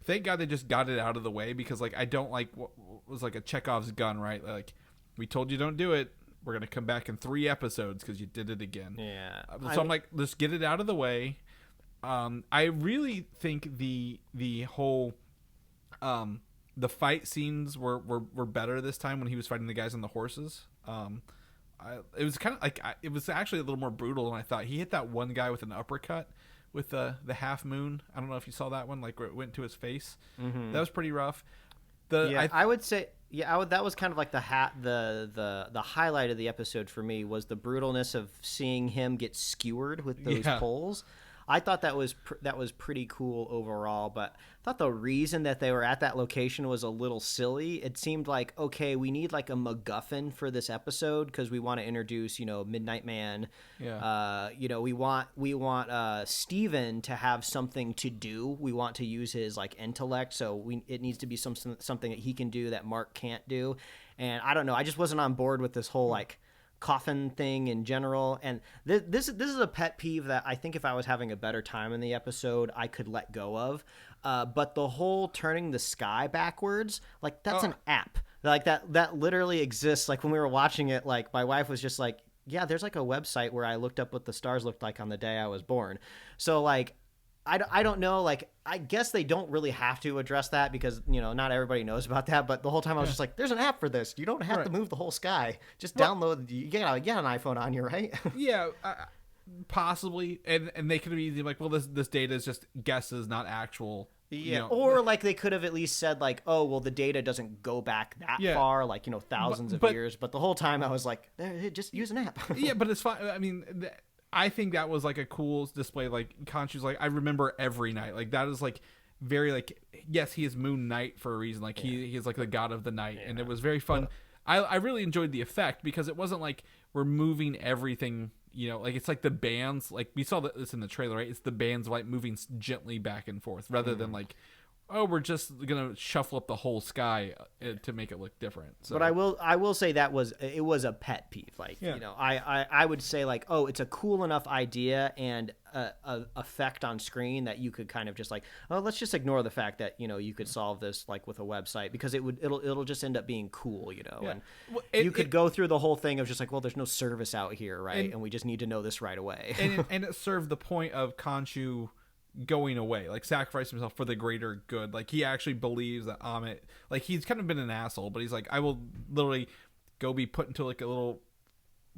Speaker 2: thank God they just got it out of the way, because like I don't like what was like a Chekhov's gun, right? Like, we told you don't do it. We're gonna come back in 3 episodes because you did it again.
Speaker 3: Yeah.
Speaker 2: So I'm like, let's get it out of the way. I really think the whole the fight scenes were better this time when he was fighting the guys on the horses. It was kind of like, it was actually a little more brutal than I thought. He hit that one guy with an uppercut with the half moon. I don't know if you saw that one, like where it went to his face. Mm-hmm. That was pretty rough.
Speaker 3: I would say, that was kind of like the highlight of the episode for me, was the brutalness of seeing him get skewered with those poles. I thought that was pretty cool overall, but I thought the reason that they were at that location was a little silly. It seemed like, okay, we need like a MacGuffin for this episode because we want to introduce, Midnight Man. Yeah. We want Steven to have something to do. We want to use his like intellect, so it needs to be something that he can do that Mark can't do. And I don't know, I just wasn't on board with this whole like coffin thing in general, and this is a pet peeve that I think if I was having a better time in the episode I could let go of, but the whole turning the sky backwards, like, that's an app like that literally exists. Like, when we were watching it, like, my wife was just like, Yeah, there's like a website where I looked up what the stars looked like on the day I was born. So like, I don't know. Like, I guess they don't really have to address that because, not everybody knows about that. But the whole time I was just like, there's an app for this. You don't have to move the whole sky. Just download. You get an iPhone on you, right?
Speaker 2: Yeah, possibly. And they could have easily like, well, this data is just guesses, not actual.
Speaker 3: Yeah, or like they could have at least said like, oh, well, the data doesn't go back that far, like, thousands of years. But the whole time I was like, just use an app.
Speaker 2: Yeah, but it's fine. I mean, I think that was like a cool display. Like Khonshu's like, I remember every night. Like that is like very like, yes, he is Moon Knight for a reason. Like he is like the god of the night, and it was very fun. I really enjoyed the effect because it wasn't like we're moving everything. Like it's like the bands, like we saw this in the trailer, right? It's the bands like moving gently back and forth rather than like, oh, we're just gonna shuffle up the whole sky to make it look different. So.
Speaker 3: But I will say it was a pet peeve. Like, I would say like, oh, it's a cool enough idea and a effect on screen that you could kind of just like, oh, let's just ignore the fact that you could solve this like with a website because it'll just end up being cool, and you could go through the whole thing of just like, well, there's no service out here, right? And we just need to know this right away.
Speaker 2: and it served the point of Khonshu going away, like sacrifice himself for the greater good. Like he actually believes that Amit, like he's kind of been an asshole, but he's like, I will literally go be put into like a little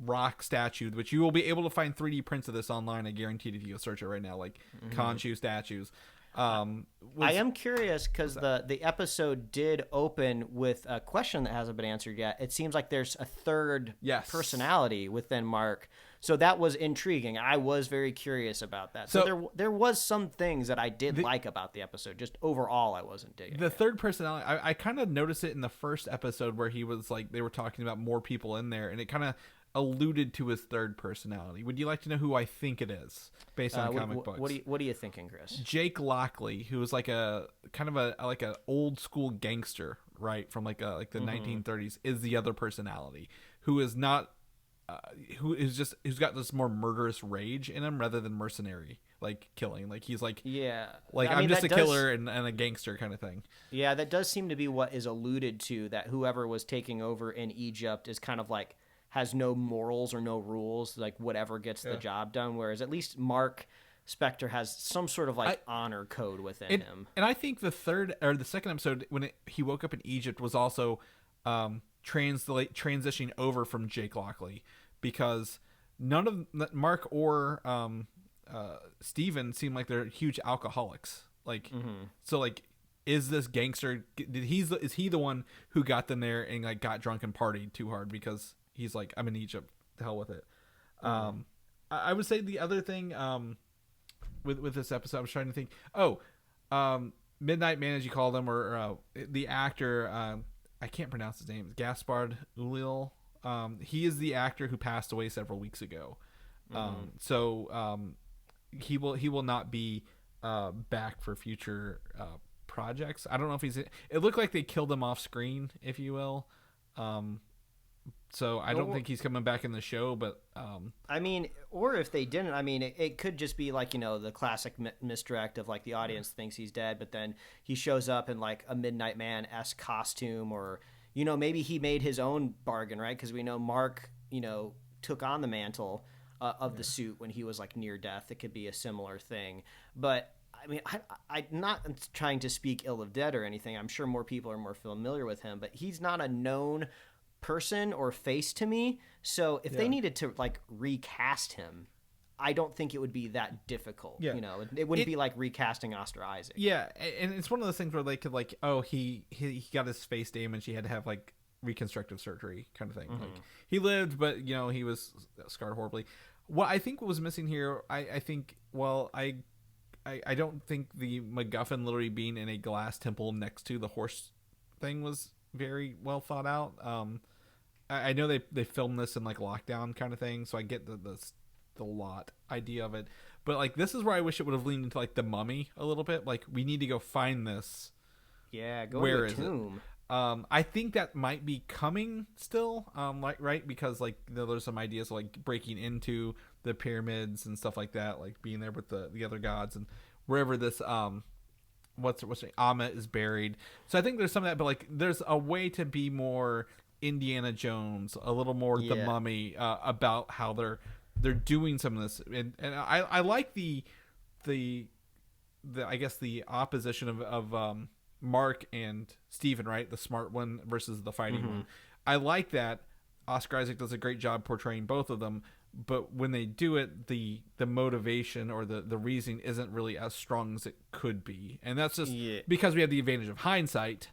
Speaker 2: rock statue, which you will be able to find 3D prints of this online. I guarantee if you go search it right now, like Khonshu statues. I
Speaker 3: am curious because the episode did open with a question that hasn't been answered yet. It seems like there's a third personality within Mark. So that was intriguing. I was very curious about that. So there was some things that I did like about the episode. Just overall, I wasn't digging
Speaker 2: the third personality. I kind of noticed it in the first episode where he was like, they were talking about more people in there, and it kind of alluded to his third personality. Would you like to know who I think it is based on comic books?
Speaker 3: What are you thinking, Chris?
Speaker 2: Jake Lockley, who was like a kind of a like a old school gangster, right, from like the 1930s, is the other personality who is not. Who's got this more murderous rage in him rather than mercenary, like killing. Like he's like, I'm just a killer and a gangster kind of thing.
Speaker 3: Yeah, that does seem to be what is alluded to, that whoever was taking over in Egypt is kind of like has no morals or no rules, like whatever gets the job done. Whereas at least Mark Spector has some sort of like honor code within him. And
Speaker 2: I think the second episode when he woke up in Egypt was also transitioning over from Jake Lockley, because none of Mark or Steven seem like they're huge alcoholics. Like so like, is this gangster, is he the one who got them there and like got drunk and partied too hard because he's like, I'm in Egypt, the hell with it. I would say the other thing with this episode, I was trying to think, Midnight Man, as you call them, or the actor, I can't pronounce his name, Gaspard Ulliel. He is the actor who passed away several weeks ago. So he will not be back for future projects. I don't know if he's. It looked like they killed him off screen, if you will. So I don't think he's coming back in the show, but
Speaker 3: I mean, or if they didn't, I mean, it could just be like, the classic misdirect of like the audience thinks he's dead, but then he shows up in like a Midnight Man-esque costume, or maybe he made his own bargain, right? Because we know Mark took on the mantle of the suit when he was like near death. It could be a similar thing, but I mean, I'm not trying to speak ill of Dead or anything. I'm sure more people are more familiar with him, but he's not a known person or face to me. So if they needed to like recast him, I don't think it would be that difficult. It wouldn't be like recasting Oscar Isaac.
Speaker 2: Yeah, and it's one of those things where they could like, he got his face damaged, he had to have like reconstructive surgery kind of thing. Like he lived, but he was scarred horribly. What I think was missing here, I think, I don't think the MacGuffin literally being in a glass temple next to the horse thing was very well thought out. I know they filmed this in like lockdown kind of thing, so I get the lot idea of it, but like this is where I wish it would have leaned into like the Mummy a little bit. Like we need to go find this.
Speaker 3: Yeah, go to a tomb.
Speaker 2: I think that might be coming still, right? Because like there's some ideas of, like breaking into the pyramids and stuff like that, like being there with the other gods and wherever this what's Amit is buried. So I think there's some of that, but like there's a way to be more Indiana Jones, a little more The Mummy, about how they're doing some of this, and I like the I guess the opposition of Mark and Steven, right? The smart one versus the fighting one. I like that. Oscar Isaac does a great job portraying both of them, but when they do it, the motivation or the reasoning isn't really as strong as it could be, and that's just because we have the advantage of hindsight.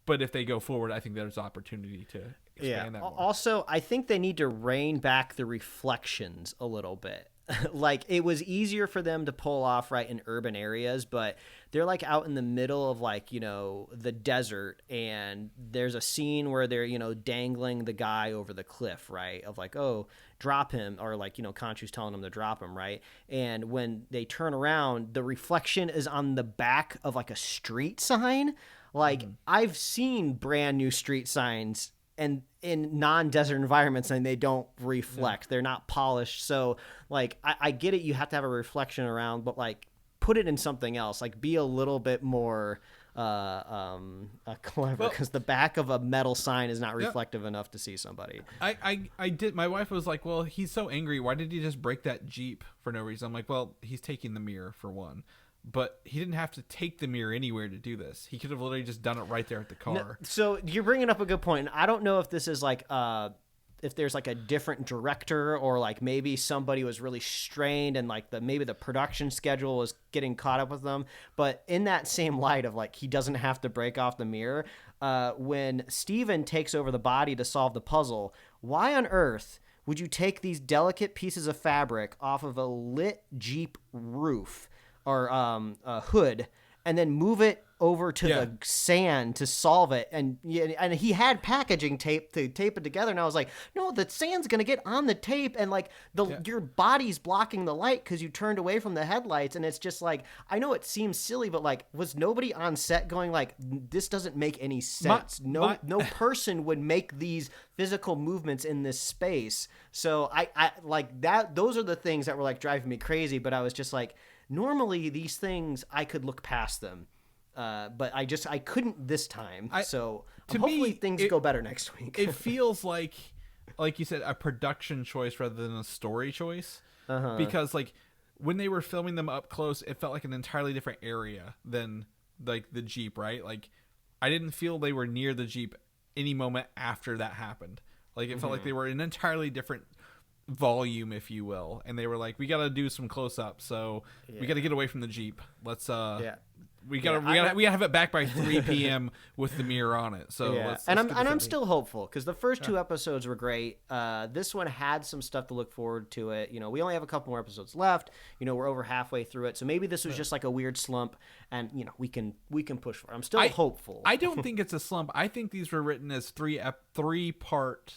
Speaker 2: But if they go forward, I think there's opportunity to expand that more.
Speaker 3: Also, I think they need to rein back the reflections a little bit. Like, it was easier for them to pull off right in urban areas, but they're like out in the middle of like, you know, the desert, and there's a scene where they're, you know, dangling the guy over the cliff, right? Of like, oh, drop him, or like, you know, Khonshu's telling them to drop him, right? And when they turn around, the reflection is on the back of like a street sign. Like, I've seen brand new street signs and in non-desert environments, and they don't reflect. They're not polished. So like, I get it. You have to have a reflection around, but like, put it in something else. Like, be a little bit more clever, because the back of a metal sign is not reflective enough to see somebody.
Speaker 2: I did. My wife was like, well, he's so angry. Why did he just break that Jeep for no reason? I'm like, well, he's taking the mirror for one. But he didn't have to take the mirror anywhere to do this. He could have literally just done it right there at the car.
Speaker 3: No, so you're bringing up a good point. I don't know if this is like, if there's like a different director, or like maybe somebody was really strained and like maybe the production schedule was getting caught up with them. But in that same light of like, he doesn't have to break off the mirror. When Steven takes over the body to solve the puzzle, why on earth would you take these delicate pieces of fabric off of a lit Jeep roof or a hood, and then move it over to the sand to solve it? And he had packaging tape to tape it together, and I was like, no, the sand's gonna get on the tape, and like your body's blocking the light because you turned away from the headlights. And it's just like, I know it seems silly, but like, was nobody on set going like, this doesn't make any sense? No person would make these physical movements in this space. So I like that. Those are the things that were like driving me crazy. But I was just like, normally these things I could look past them, but I couldn't this time. So hopefully things go better next week.
Speaker 2: It feels like you said, a production choice rather than a story choice, because like when they were filming them up close, it felt like an entirely different area than like the Jeep, right? Like, I didn't feel they were near the Jeep any moment after that happened. Like, it felt like they were in an entirely different volume, if you will, and they were like, we got to do some close-ups, so we got to get away from the Jeep. Let's we gotta have it back by 3 p.m. with the mirror on it. So let's
Speaker 3: I'm still hopeful, because the first 2 episodes were great. This one had some stuff to look forward to it. You know, we only have a couple more episodes left. You know, we're over halfway through it, so maybe this was just like a weird slump, and you know, we can push for it. I'm still hopeful.
Speaker 2: I don't think it's a slump. I think these were written as three 2-part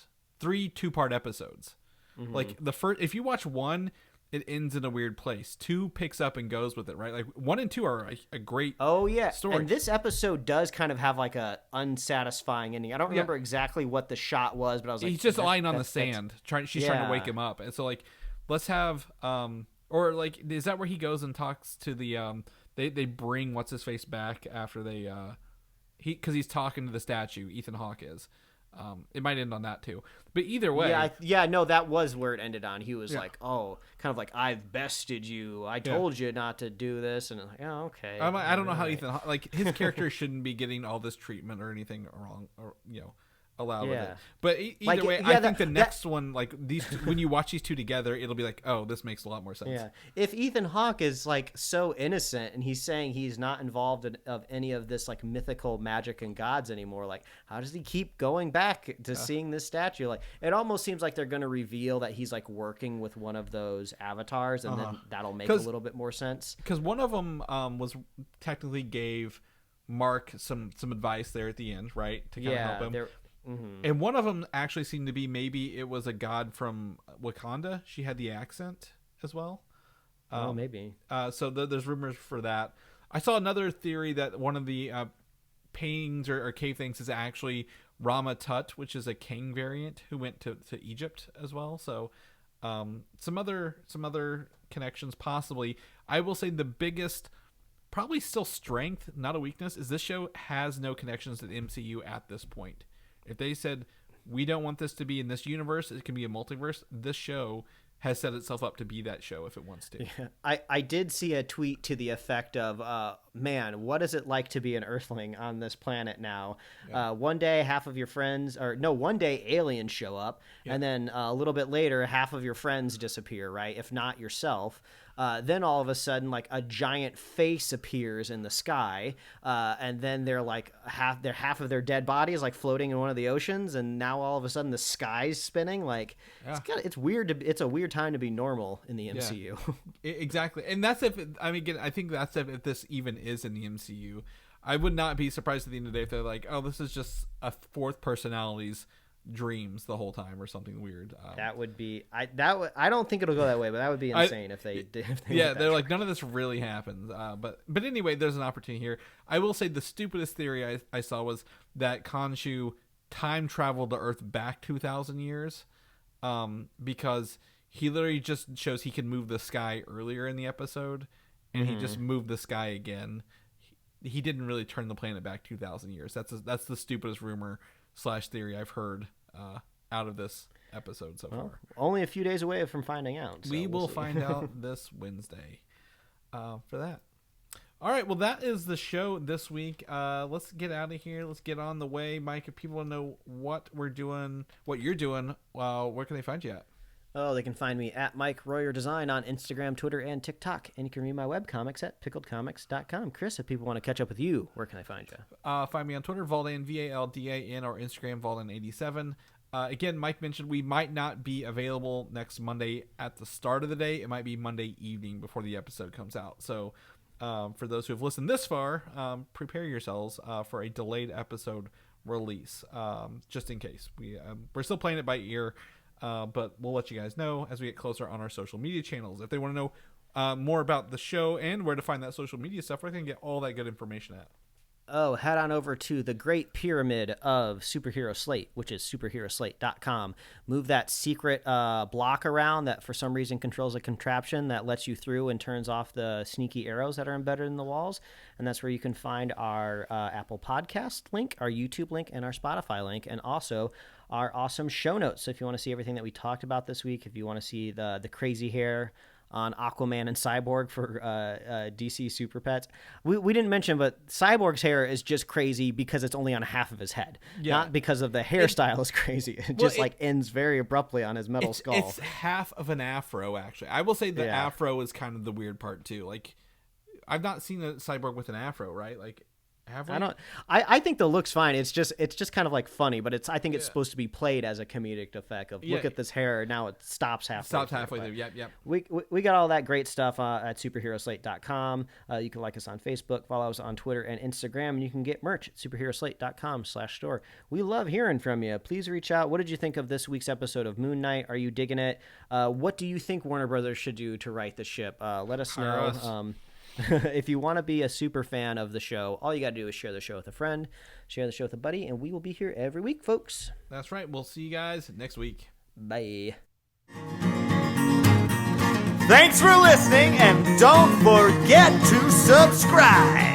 Speaker 2: episodes. Like, the first, if you watch 1, it ends in a weird place. 2 picks up and goes with it, right? Like, 1 and 2 are a great story.
Speaker 3: And this episode does kind of have like a unsatisfying ending. I don't remember exactly what the shot was, but I was like,
Speaker 2: he's just lying on the sand. She's trying to wake him up, and so like, let's have or like, is that where he goes and talks to the they bring what's his face back after they because he's talking to the statue. Ethan Hawke is. It might end on that too, but either way,
Speaker 3: no, that was where it ended on. He was like, oh, kind of like, I've bested you. I told you not to do this, and I'm like, oh, okay.
Speaker 2: I don't know how Ethan, like, his character shouldn't be getting all this treatment or anything wrong, or allowed with it. But either way, I think the next one, like, these when you watch these 2 together, it'll be like, oh, this makes a lot more sense.
Speaker 3: Yeah. If Ethan Hawke is like so innocent, and he's saying he's not involved in any of this like mythical magic and gods anymore, like, how does he keep going back to seeing this statue? Like, it almost seems like they're going to reveal that he's like working with one of those avatars, and then that'll make a little bit more sense.
Speaker 2: Because one of them was technically gave Mark some advice there at the end, right, to kind of help him. And one of them actually seemed to be, maybe it was a god from Wakanda. She had the accent as well.
Speaker 3: Maybe.
Speaker 2: So there's rumors for that. I saw another theory that one of the paintings or cave things is actually Rama Tut, which is a king variant who went to Egypt as well. So some other connections possibly. I will say the biggest, probably still strength, not a weakness, is this show has no connections to the MCU at this point. If they said, we don't want this to be in this universe, it can be a multiverse, this show has set itself up to be that show if it wants to.
Speaker 3: Yeah. I did see a tweet to the effect of, man, what is it like to be an Earthling on this planet now? Yeah. One day, one day aliens show up, and then a little bit later, half of your friends disappear, right? If not yourself. Then all of a sudden, like a giant face appears in the sky, and then they're like half of their dead body is like floating in one of the oceans, and now all of a sudden the sky's spinning. Like it's weird. It's a weird time to be normal in the MCU.
Speaker 2: Yeah. Exactly, and that's I think that's if this even is in the MCU. I would not be surprised at the end of the day if they're like, oh, this is just a fourth personality's dreams the whole time or something weird.
Speaker 3: That would be I don't think it'll go that way, but that would be insane if they did.
Speaker 2: They're like, none of this really happens. But anyway, there's an opportunity here. I will say the stupidest theory I saw was that Khonshu time traveled to Earth back 2,000 years, because he literally just shows he can move the sky earlier in the episode, and he just moved the sky again. He didn't really turn the planet back 2,000 years. That's the stupidest rumor / theory I've heard out of this episode so far.
Speaker 3: Only a few days away from finding out. So
Speaker 2: we will find out this Wednesday for that. All right, well, that is the show this week. Let's get out of here. Let's get on the way. Mike, if people want to know what we're doing, what you're doing, where can they find you at?
Speaker 3: Oh, they can find me at Mike Royer Design on Instagram, Twitter, and TikTok. And you can read my webcomics at pickledcomics.com. Chris, if people want to catch up with you, where can I find you?
Speaker 2: Find me on Twitter, Valdan, VALDAN, or Instagram, Valdan87. Again, Mike mentioned we might not be available next Monday at the start of the day. It might be Monday evening before the episode comes out. So for those who have listened this far, prepare yourselves for a delayed episode release, just in case. We're still playing it by ear. But we'll let you guys know as we get closer on our social media channels. If they want to know more about the show and where to find that social media stuff, where they can get all that good information at.
Speaker 3: Oh, head on over to the Great Pyramid of Superhero Slate, which is superheroslate.com. Move that secret block around that for some reason controls a contraption that lets you through and turns off the sneaky arrows that are embedded in the walls. And that's where you can find our Apple Podcast link, our YouTube link, and our Spotify link, and also our awesome show notes. So if you want to see everything that we talked about this week, if you want to see the crazy hair on Aquaman and Cyborg for DC Super Pets. We didn't mention, but Cyborg's hair is just crazy because it's only on half of his head, not because of the hairstyle is crazy. It just ends very abruptly on his metal skull.
Speaker 2: It's half of an afro, actually. I will say the afro is kind of the weird part too. Like, I've not seen a Cyborg with an afro, right? Like, have we?
Speaker 3: I think the look's fine. It's just kind of like funny, but I think it's supposed to be played as a comedic effect of look at this hair. Now it stops halfway
Speaker 2: through. Yep.
Speaker 3: We got all that great stuff at superheroslate.com. You can like us on Facebook, follow us on Twitter and Instagram, and you can get merch at superheroslate.com/store. We love hearing from you. Please reach out. What did you think of this week's episode of Moon Knight? Are you digging it? What do you think Warner Brothers should do to right the ship? Let us know. If you want to be a super fan of the show, all you got to do is share the show with a friend, share the show with a buddy, and we will be here every week, folks.
Speaker 2: That's right. We'll see you guys next week.
Speaker 3: Bye.
Speaker 1: Thanks for listening, and don't forget to subscribe.